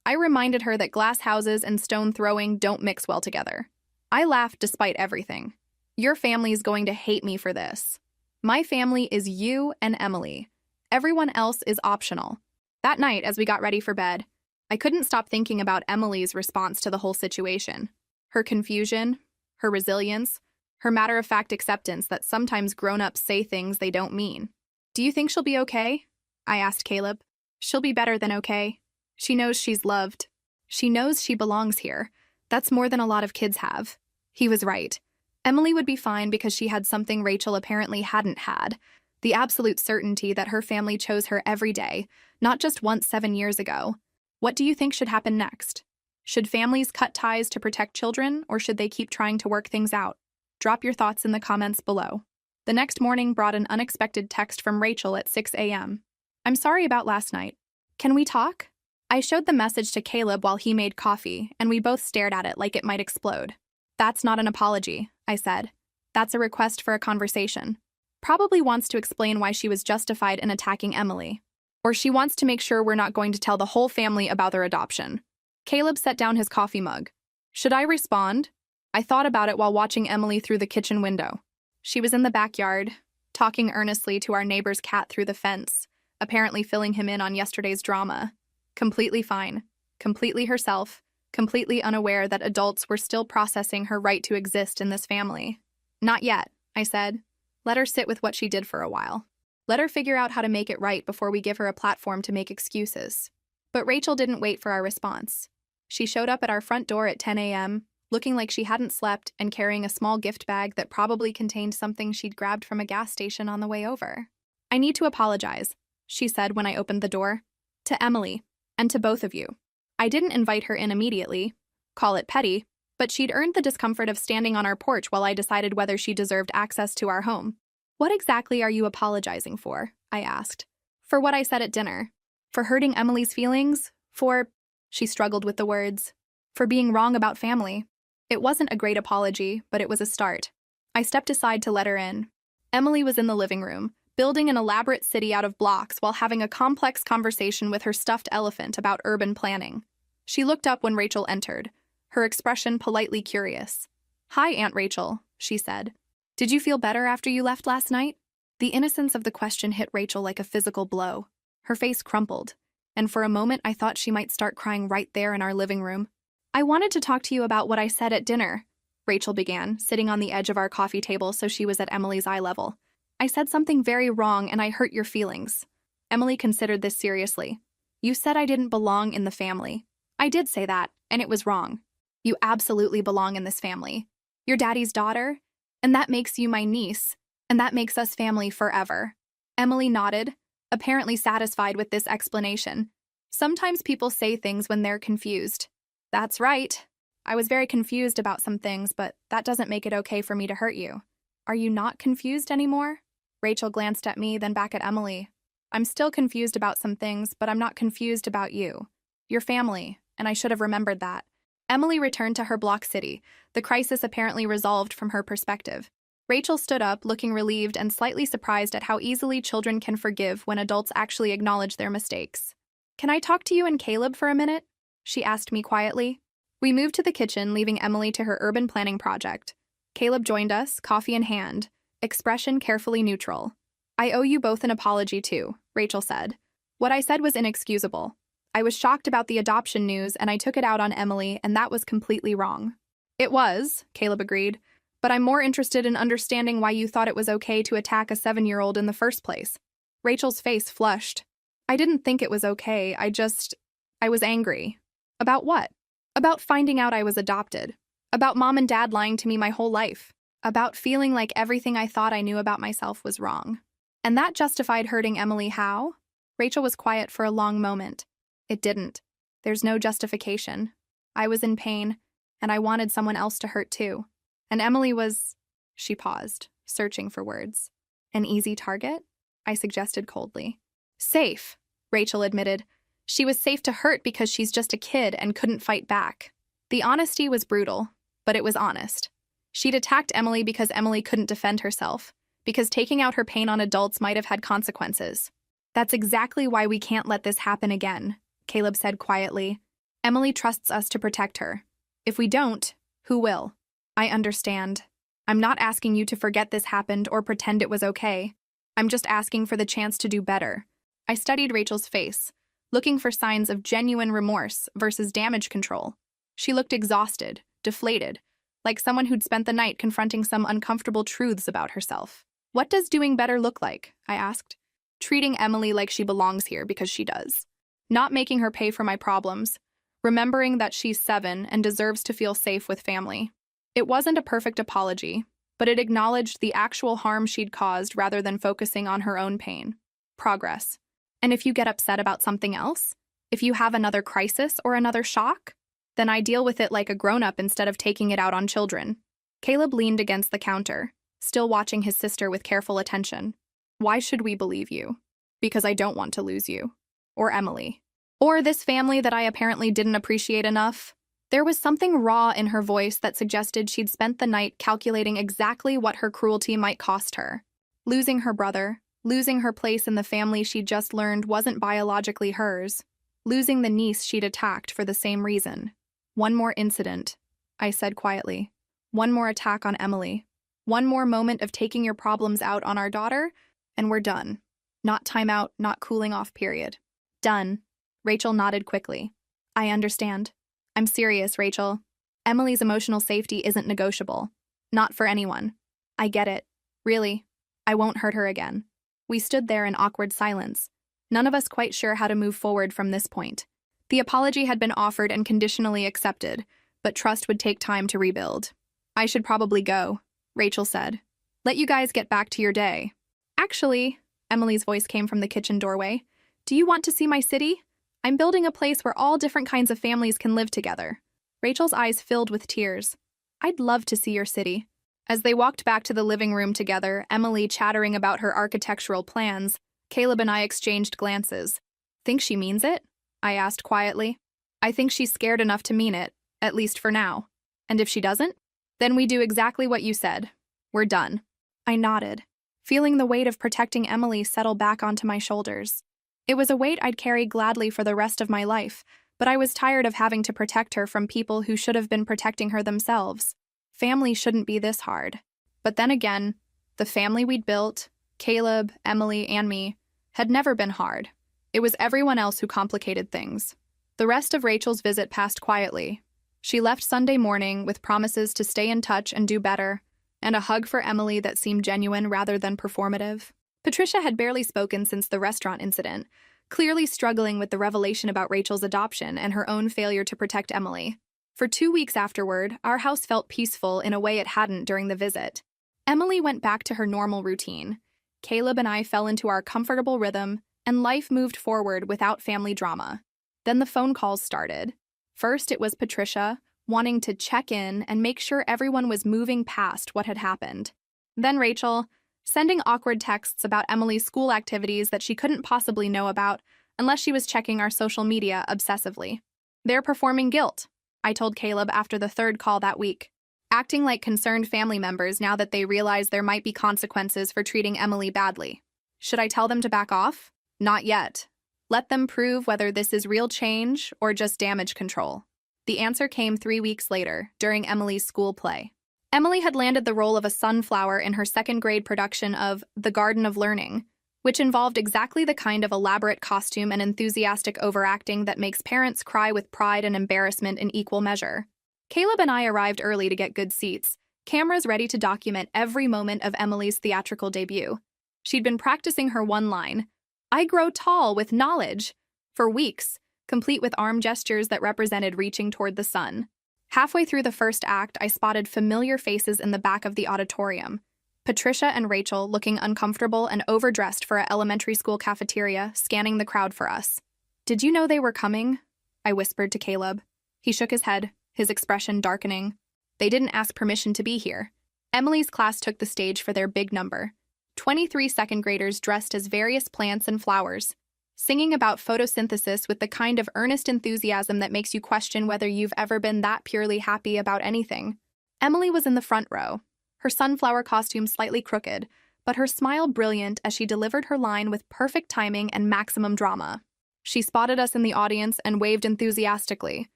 Speaker 1: I reminded her that glass houses and stone throwing don't mix well together. I laughed despite everything. Your family's going to hate me for this. My family is you and Emily. Everyone else is optional. That night, as we got ready for bed, I couldn't stop thinking about Emily's response to the whole situation. Her confusion, her resilience, her matter-of-fact acceptance that sometimes grown-ups say things they don't mean. "Do you think she'll be okay?" I asked Caleb. "She'll be better than okay. She knows she's loved. She knows she belongs here. That's more than a lot of kids have." He was right. Emily would be fine because she had something Rachel apparently hadn't had: the absolute certainty that her family chose her every day, not just once 7 years ago. What do you think should happen next? Should families cut ties to protect children, or should they keep trying to work things out? Drop your thoughts in the comments below. The next morning brought an unexpected text from Rachel at 6 a.m. "I'm sorry about last night. Can we talk?" I showed the message to Caleb while he made coffee, and we both stared at it like it might explode. "That's not an apology," I said. "That's a request for a conversation." Probably wants to explain why she was justified in attacking Emily. Or she wants to make sure we're not going to tell the whole family about their adoption. Caleb set down his coffee mug. Should I respond? I thought about it while watching Emily through the kitchen window. She was in the backyard, talking earnestly to our neighbor's cat through the fence, apparently filling him in on yesterday's drama. Completely fine, completely herself, completely unaware that adults were still processing her right to exist in this family. "Not yet," I said. "Let her sit with what she did for a while. Let her figure out how to make it right before we give her a platform to make excuses." But Rachel didn't wait for our response. She showed up at our front door at 10 a.m., looking like she hadn't slept and carrying a small gift bag that probably contained something she'd grabbed from a gas station on the way over. "I need to apologize," she said when I opened the door. "To Emily, and to both of you. I didn't invite her in immediately. Call it petty, but she'd earned the discomfort of standing on our porch while I decided whether she deserved access to our home." "What exactly are you apologizing for?" I asked. "For what I said at dinner. For hurting Emily's feelings. For—" She struggled with the words. "For being wrong about family." It wasn't a great apology, but it was a start. I stepped aside to let her in. Emily was in the living room, building an elaborate city out of blocks while having a complex conversation with her stuffed elephant about urban planning. She looked up when Rachel entered, her expression politely curious. "Hi, Aunt Rachel," she said. "Did you feel better after you left last night?" The innocence of the question hit Rachel like a physical blow. Her face crumpled, and for a moment I thought she might start crying right there in our living room. "I wanted to talk to you about what I said at dinner," Rachel began, sitting on the edge of our coffee table so she was at Emily's eye level. "I said something very wrong and I hurt your feelings." Emily considered this seriously. "You said I didn't belong in the family." "I did say that, and it was wrong. You absolutely belong in this family. You're Daddy's daughter, and that makes you my niece, and that makes us family forever." Emily nodded, apparently satisfied with this explanation. Sometimes people say things when they're confused. "That's right. I was very confused about some things, but that doesn't make it okay for me to hurt you." "Are you not confused anymore?" Rachel glanced at me, then back at Emily. "I'm still confused about some things, but I'm not confused about you. You're family, and I should have remembered that." Emily returned to her block city, the crisis apparently resolved from her perspective. Rachel stood up, looking relieved and slightly surprised at how easily children can forgive when adults actually acknowledge their mistakes. "Can I talk to you and Caleb for a minute?" she asked me quietly. We moved to the kitchen, leaving Emily to her urban planning project. Caleb joined us, coffee in hand, expression carefully neutral. "I owe you both an apology too," Rachel said. "What I said was inexcusable. I was shocked about the adoption news and I took it out on Emily, and that was completely wrong." "It was," Caleb agreed, "but I'm more interested in understanding why you thought it was okay to attack a 7-year-old in the first place." Rachel's face flushed. "I didn't think it was okay, I was angry." "About what?" "About finding out I was adopted. About Mom and Dad lying to me my whole life. About feeling like everything I thought I knew about myself was wrong." "And that justified hurting Emily how?" Rachel was quiet for a long moment. "It didn't. There's no justification. I was in pain, and I wanted someone else to hurt too. And Emily was—" She paused, searching for words. "An easy target?" I suggested coldly. "Safe," Rachel admitted. "She was safe to hurt because she's just a kid and couldn't fight back." The honesty was brutal, but it was honest. She'd attacked Emily because Emily couldn't defend herself, because taking out her pain on adults might have had consequences. "That's exactly why we can't let this happen again," Caleb said quietly. "Emily trusts us to protect her. If we don't, who will?" "I understand. I'm not asking you to forget this happened or pretend it was okay. I'm just asking for the chance to do better." I studied Rachel's face, looking for signs of genuine remorse versus damage control. She looked exhausted, deflated, like someone who'd spent the night confronting some uncomfortable truths about herself. "What does doing better look like?" I asked. "Treating Emily like she belongs here because she does. Not making her pay for my problems. Remembering that she's 7 and deserves to feel safe with family." It wasn't a perfect apology, but it acknowledged the actual harm she'd caused rather than focusing on her own pain. Progress. "And if you get upset about something else, if you have another crisis or another shock, then I deal with it like a grown-up instead of taking it out on children." Caleb leaned against the counter, still watching his sister with careful attention. "Why should we believe you?" "Because I don't want to lose you. Or Emily. Or this family that I apparently didn't appreciate enough." There was something raw in her voice that suggested she'd spent the night calculating exactly what her cruelty might cost her. Losing her brother, losing her place in the family she'd just learned wasn't biologically hers, losing the niece she'd attacked for the same reason. "One more incident," I said quietly. "One more attack on Emily. One more moment of taking your problems out on our daughter, and we're done. Not timeout, not cooling off period. Done." Rachel nodded quickly. "I understand. I'm serious, Rachel. Emily's emotional safety isn't negotiable. Not for anyone. I get it. Really. I won't hurt her again." We stood there in awkward silence, none of us quite sure how to move forward from this point. The apology had been offered and conditionally accepted, but trust would take time to rebuild. "I should probably go," Rachel said. "Let you guys get back to your day." "Actually," Emily's voice came from the kitchen doorway, "do you want to see my city? I'm building a place where all different kinds of families can live together." Rachel's eyes filled with tears. "I'd love to see your city." As they walked back to the living room together, Emily chattering about her architectural plans, Caleb and I exchanged glances. "Think she means it?" I asked quietly. "I think she's scared enough to mean it, at least for now. And if she doesn't? Then we do exactly what you said. We're done." I nodded, feeling the weight of protecting Emily settle back onto my shoulders. It was a weight I'd carry gladly for the rest of my life, but I was tired of having to protect her from people who should have been protecting her themselves. Family shouldn't be this hard. But then again, the family we'd built, Caleb, Emily, and me, had never been hard. It was everyone else who complicated things. The rest of Rachel's visit passed quietly. She left Sunday morning with promises to stay in touch and do better, and a hug for Emily that seemed genuine rather than performative. Patricia had barely spoken since the restaurant incident, clearly struggling with the revelation about Rachel's adoption and her own failure to protect Emily. For 2 weeks afterward, our house felt peaceful in a way it hadn't during the visit. Emily went back to her normal routine. Caleb and I fell into our comfortable rhythm, and life moved forward without family drama. Then the phone calls started. First, it was Patricia, wanting to check in and make sure everyone was moving past what had happened. Then Rachel, sending awkward texts about Emily's school activities that she couldn't possibly know about unless she was checking our social media obsessively. "They're performing guilt," I told Caleb after the third call that week, acting like concerned family members now that they realize there might be consequences for treating Emily badly. Should I tell them to back off? Not yet. Let them prove whether this is real change or just damage control. The answer came 3 weeks later, during Emily's school play. Emily had landed the role of a sunflower in her second-grade production of The Garden of Learning, which involved exactly the kind of elaborate costume and enthusiastic overacting that makes parents cry with pride and embarrassment in equal measure. Caleb and I arrived early to get good seats, cameras ready to document every moment of Emily's theatrical debut. She'd been practicing her one line, "I grow tall with knowledge," for weeks, complete with arm gestures that represented reaching toward the sun. Halfway through the first act, I spotted familiar faces in the back of the auditorium. Patricia and Rachel, looking uncomfortable and overdressed for an elementary school cafeteria, scanning the crowd for us. "Did you know they were coming?" I whispered to Caleb. He shook his head, his expression darkening. "They didn't ask permission to be here." Emily's class took the stage for their big number. 23 second graders dressed as various plants and flowers, singing about photosynthesis with the kind of earnest enthusiasm that makes you question whether you've ever been that purely happy about anything. Emily was in the front row, her sunflower costume slightly crooked, but her smile brilliant as she delivered her line with perfect timing and maximum drama. She spotted us in the audience and waved enthusiastically,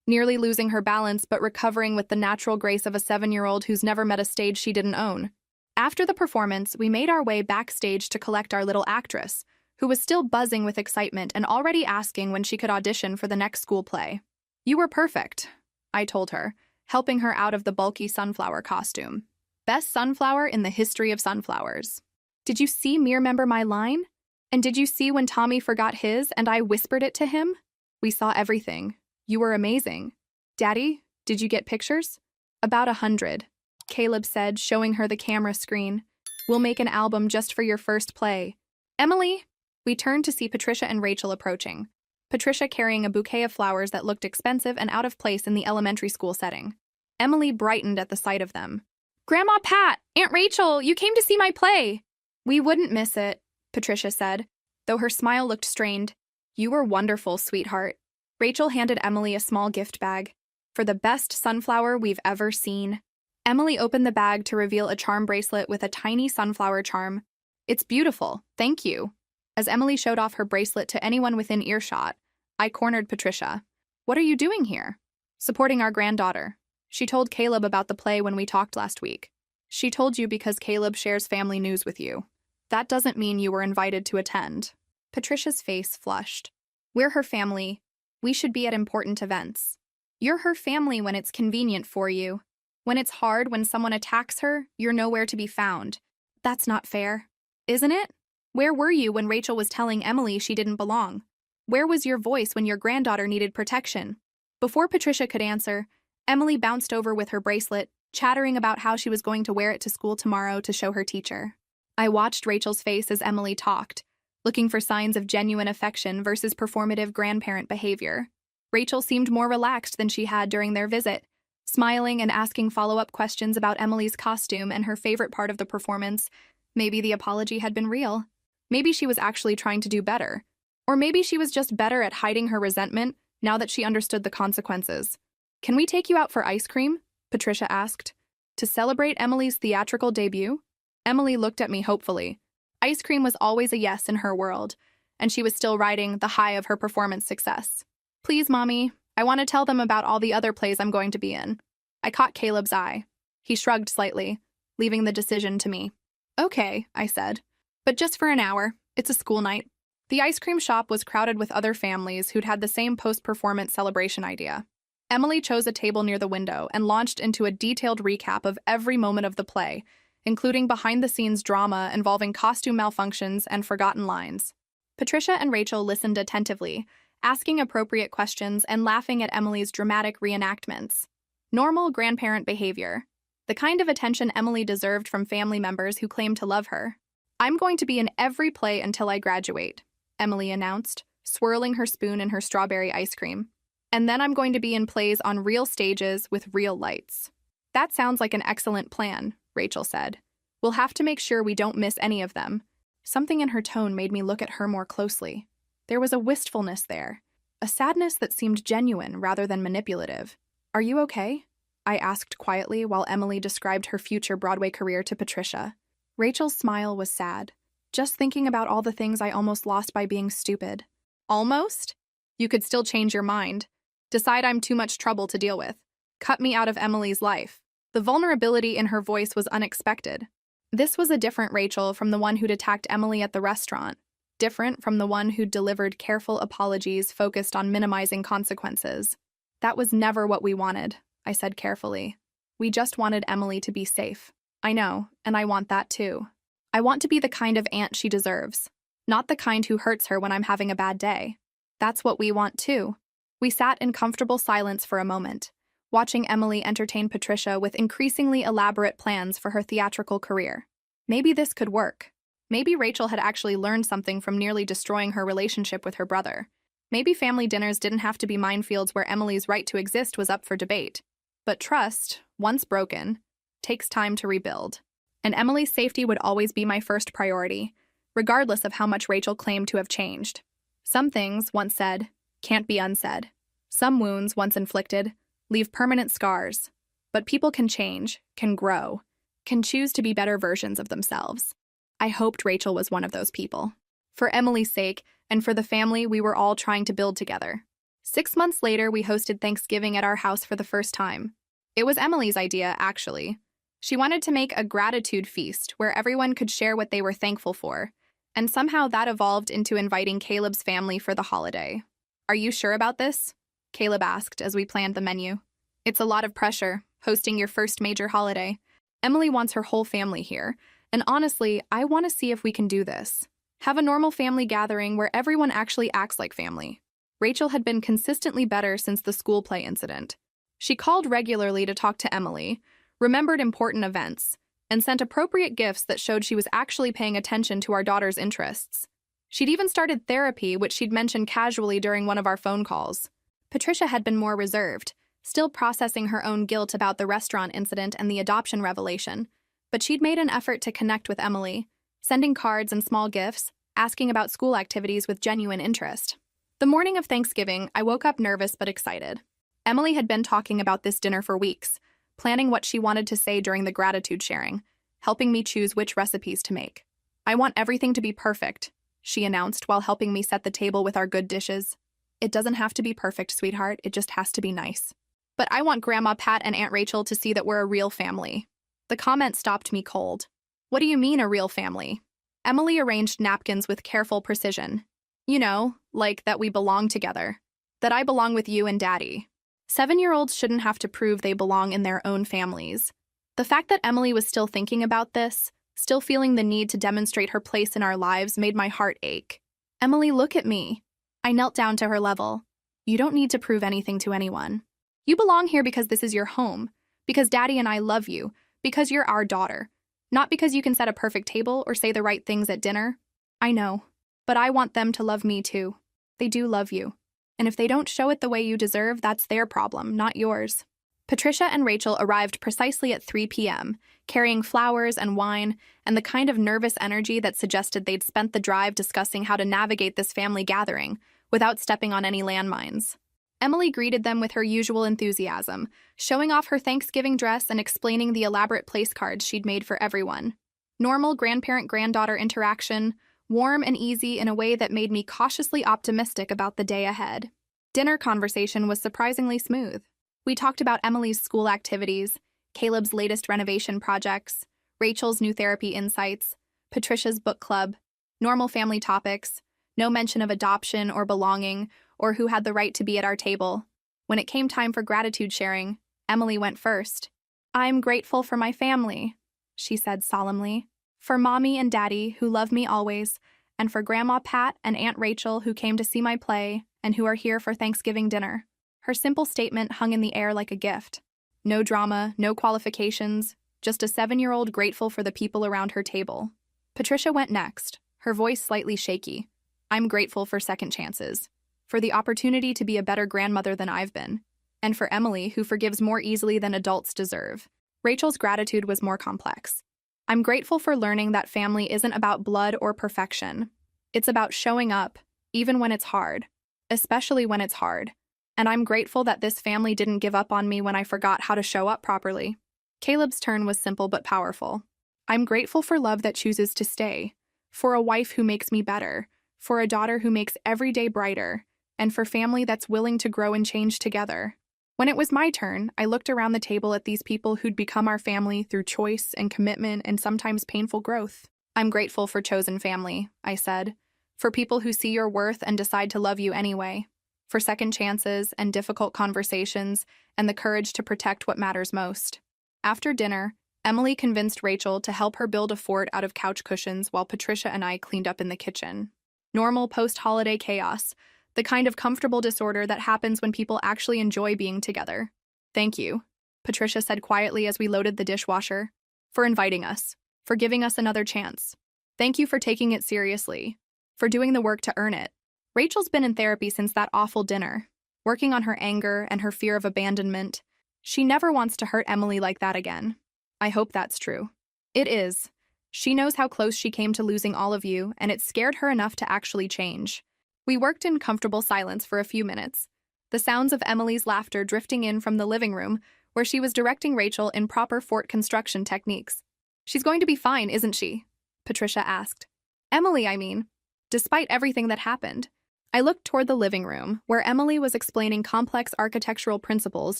Speaker 1: nearly losing her balance but recovering with the natural grace of a 7-year-old who's never met a stage she didn't own. After the performance, we made our way backstage to collect our little actress, who was still buzzing with excitement and already asking when she could audition for the next school play. "You were perfect," I told her, helping her out of the bulky sunflower costume. "Best sunflower in the history of sunflowers." "Did you see me remember my line? And did you see when Tommy forgot his and I whispered it to him?" "We saw everything. You were amazing." "Daddy, did you get pictures?" "About 100. Caleb said, showing her the camera screen. "We'll make an album just for your first play." "Emily!" We turned to see Patricia and Rachel approaching. Patricia carrying a bouquet of flowers that looked expensive and out of place in the elementary school setting. Emily brightened at the sight of them. "Grandma Pat! Aunt Rachel! You came to see my play!" "We wouldn't miss it," Patricia said, though her smile looked strained. "You were wonderful, sweetheart." Rachel handed Emily a small gift bag. "For the best sunflower we've ever seen." Emily opened the bag to reveal a charm bracelet with a tiny sunflower charm. "It's beautiful, thank you." As Emily showed off her bracelet to anyone within earshot, I cornered Patricia. "What are you doing here?" "Supporting our granddaughter. She told Caleb about the play when we talked last week." "She told you because Caleb shares family news with you. That doesn't mean you were invited to attend." Patricia's face flushed. "We're her family. We should be at important events. You're her family when it's convenient for you. When it's hard, when someone attacks her, you're nowhere to be found. That's not fair, isn't it? Where were you when Rachel was telling Emily she didn't belong? Where was your voice when your granddaughter needed protection?" Before Patricia could answer, Emily bounced over with her bracelet, chattering about how she was going to wear it to school tomorrow to show her teacher. I watched Rachel's face as Emily talked, looking for signs of genuine affection versus performative grandparent behavior. Rachel seemed more relaxed than she had during their visit, smiling and asking follow-up questions about Emily's costume and her favorite part of the performance. Maybe the apology had been real. Maybe she was actually trying to do better. Or maybe she was just better at hiding her resentment now that she understood the consequences. "Can we take you out for ice cream?" Patricia asked. "To celebrate Emily's theatrical debut?" Emily looked at me hopefully. Ice cream was always a yes in her world, and she was still riding the high of her performance success. "Please, Mommy, I want to tell them about all the other plays I'm going to be in." I caught Caleb's eye. He shrugged slightly, leaving the decision to me. "Okay," I said. "But just for an hour. It's a school night." The ice cream shop was crowded with other families who'd had the same post-performance celebration idea. Emily chose a table near the window and launched into a detailed recap of every moment of the play, including behind-the-scenes drama involving costume malfunctions and forgotten lines. Patricia and Rachel listened attentively, asking appropriate questions and laughing at Emily's dramatic reenactments. Normal grandparent behavior. The kind of attention Emily deserved from family members who claimed to love her. "I'm going to be in every play until I graduate," Emily announced, swirling her spoon in her strawberry ice cream. "And then I'm going to be in plays on real stages with real lights." "That sounds like an excellent plan," Rachel said. "We'll have to make sure we don't miss any of them." Something in her tone made me look at her more closely. There was a wistfulness there, a sadness that seemed genuine rather than manipulative. "Are you okay?" I asked quietly while Emily described her future Broadway career to Patricia. Rachel's smile was sad. "Just thinking about all the things I almost lost by being stupid." "Almost? You could still change your mind. Decide I'm too much trouble to deal with. Cut me out of Emily's life." The vulnerability in her voice was unexpected. This was a different Rachel from the one who'd attacked Emily at the restaurant. Different from the one who'd delivered careful apologies focused on minimizing consequences. "That was never what we wanted," I said carefully. "We just wanted Emily to be safe." "I know, and I want that too. I want to be the kind of aunt she deserves, not the kind who hurts her when I'm having a bad day." "That's what we want too." We sat in comfortable silence for a moment, watching Emily entertain Patricia with increasingly elaborate plans for her theatrical career. Maybe this could work. Maybe Rachel had actually learned something from nearly destroying her relationship with her brother. Maybe family dinners didn't have to be minefields where Emily's right to exist was up for debate. But trust, once broken, takes time to rebuild. And Emily's safety would always be my first priority, regardless of how much Rachel claimed to have changed. Some things, once said, can't be unsaid. Some wounds, once inflicted, leave permanent scars. But people can change, can grow, can choose to be better versions of themselves. I hoped Rachel was one of those people. For Emily's sake, and for the family we were all trying to build together. 6 months later, we hosted Thanksgiving at our house for the first time. It was Emily's idea, actually. She wanted to make a gratitude feast where everyone could share what they were thankful for, And somehow that evolved into inviting Caleb's family for the holiday. Are you sure about this? Caleb asked as we planned the menu. It's a lot of pressure, hosting your first major holiday. Emily wants her whole family here, and honestly, I want to see if we can do this. Have a normal family gathering where everyone actually acts like family. Rachel had been consistently better since the school play incident. She called regularly to talk to Emily, remembered important events, and sent appropriate gifts that showed she was actually paying attention to our daughter's interests. She'd even started therapy, which she'd mentioned casually during one of our phone calls. Patricia had been more reserved, still processing her own guilt about the restaurant incident and the adoption revelation, but she'd made an effort to connect with Emily, sending cards and small gifts, asking about school activities with genuine interest. The morning of Thanksgiving, I woke up nervous but excited. Emily had been talking about this dinner for weeks, planning what she wanted to say during the gratitude sharing, helping me choose which recipes to make. I want everything to be perfect, she announced while helping me set the table with our good dishes. It doesn't have to be perfect, sweetheart, it just has to be nice. But I want Grandma Pat and Aunt Rachel to see that we're a real family. The comment stopped me cold. What do you mean a real family? Emily arranged napkins with careful precision. You know, like that we belong together. That I belong with you and Daddy. 7-year-olds shouldn't have to prove they belong in their own families. The fact that Emily was still thinking about this, still feeling the need to demonstrate her place in our lives, made my heart ache. Emily, look at me. I knelt down to her level. You don't need to prove anything to anyone. You belong here because this is your home, because Daddy and I love you, because you're our daughter, not because you can set a perfect table or say the right things at dinner. I know, but I want them to love me too. They do love you. And if they don't show it the way you deserve, that's their problem, not yours. Patricia and Rachel arrived precisely at 3 p.m., carrying flowers and wine and the kind of nervous energy that suggested they'd spent the drive discussing how to navigate this family gathering without stepping on any landmines. Emily greeted them with her usual enthusiasm, showing off her Thanksgiving dress and explaining the elaborate place cards she'd made for everyone. Normal grandparent-granddaughter interaction, warm and easy in a way that made me cautiously optimistic about the day ahead. Dinner conversation was surprisingly smooth. We talked about Emily's school activities, Caleb's latest renovation projects, Rachel's new therapy insights, Patricia's book club, normal family topics, no mention of adoption or belonging, or who had the right to be at our table. When it came time for gratitude sharing, Emily went first. I'm grateful for my family, she said solemnly. For Mommy and Daddy, who love me always, and for Grandma Pat and Aunt Rachel, who came to see my play and who are here for Thanksgiving dinner. Her simple statement hung in the air like a gift. No drama, no qualifications, just a 7-year-old grateful for the people around her table. Patricia went next, her voice slightly shaky. I'm grateful for second chances, for the opportunity to be a better grandmother than I've been, and for Emily, who forgives more easily than adults deserve. Rachel's gratitude was more complex. I'm grateful for learning that family isn't about blood or perfection. It's about showing up, even when it's hard, especially when it's hard. And I'm grateful that this family didn't give up on me when I forgot how to show up properly. Caleb's turn was simple but powerful. I'm grateful for love that chooses to stay, for a wife who makes me better, for a daughter who makes every day brighter, and for family that's willing to grow and change together. When it was my turn, I looked around the table at these people who'd become our family through choice and commitment and sometimes painful growth. I'm grateful for chosen family, I said, for people who see your worth and decide to love you anyway, for second chances and difficult conversations and the courage to protect what matters most. After dinner, Emily convinced Rachel to help her build a fort out of couch cushions while Patricia and I cleaned up in the kitchen. Normal post-holiday chaos, the kind of comfortable disorder that happens when people actually enjoy being together. Thank you, Patricia said quietly as we loaded the dishwasher, for inviting us, for giving us another chance. Thank you for taking it seriously, for doing the work to earn it. Rachel's been in therapy since that awful dinner, working on her anger and her fear of abandonment. She never wants to hurt Emily like that again. I hope that's true. It is. She knows how close she came to losing all of you, and it scared her enough to actually change. We worked in comfortable silence for a few minutes, the sounds of Emily's laughter drifting in from the living room, where she was directing Rachel in proper fort construction techniques. She's going to be fine, isn't she? Patricia asked. Emily, I mean. Despite everything that happened. I looked toward the living room, where Emily was explaining complex architectural principles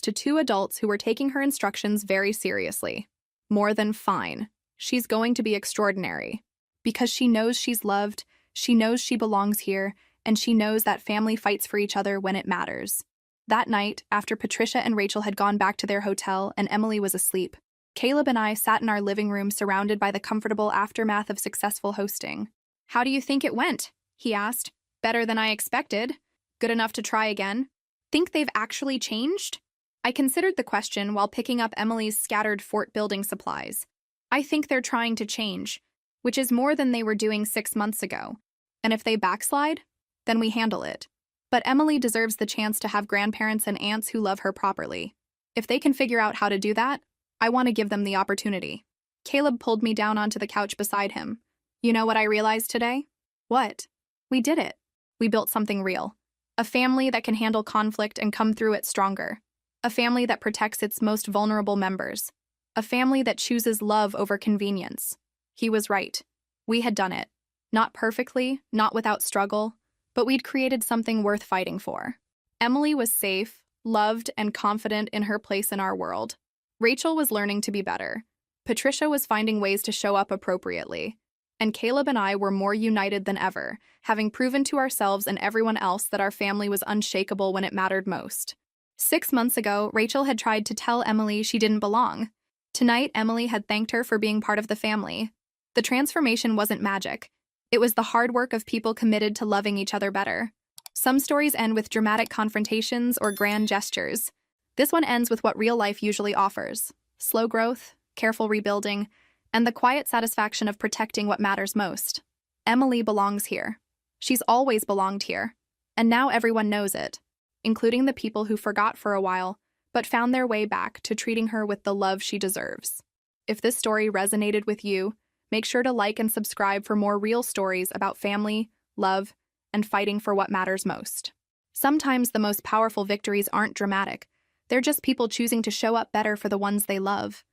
Speaker 1: to 2 adults who were taking her instructions very seriously. More than fine. She's going to be extraordinary. Because she knows she's loved, she knows she belongs here, and she knows that family fights for each other when it matters. That night, after Patricia and Rachel had gone back to their hotel and Emily was asleep, Caleb and I sat in our living room surrounded by the comfortable aftermath of successful hosting. "How do you think it went?" he asked. "Better than I expected. Good enough to try again? Think they've actually changed?" I considered the question while picking up Emily's scattered fort-building supplies. "I think they're trying to change, which is more than they were doing 6 months ago. And if they backslide, then we handle it. But Emily deserves the chance to have grandparents and aunts who love her properly. If they can figure out how to do that, I want to give them the opportunity." Caleb pulled me down onto the couch beside him. "You know what I realized today?" "What?" "We did it. We built something real. A family that can handle conflict and come through it stronger. A family that protects its most vulnerable members. A family that chooses love over convenience." He was right. We had done it. Not perfectly, not without struggle, but we'd created something worth fighting for. Emily was safe, loved, and confident in her place in our world. Rachel was learning to be better. Patricia was finding ways to show up appropriately. And Caleb and I were more united than ever, having proven to ourselves and everyone else that our family was unshakable when it mattered most. 6 months ago, Rachel had tried to tell Emily she didn't belong. Tonight, Emily had thanked her for being part of the family. The transformation wasn't magic. It was the hard work of people committed to loving each other better. Some stories end with dramatic confrontations or grand gestures. This one ends with what real life usually offers: slow growth, careful rebuilding, and the quiet satisfaction of protecting what matters most. Emily belongs here. She's always belonged here. And now everyone knows it, including the people who forgot for a while, but found their way back to treating her with the love she deserves. If this story resonated with you, make sure to like and subscribe for more real stories about family, love, and fighting for what matters most. Sometimes the most powerful victories aren't dramatic. They're just people choosing to show up better for the ones they love.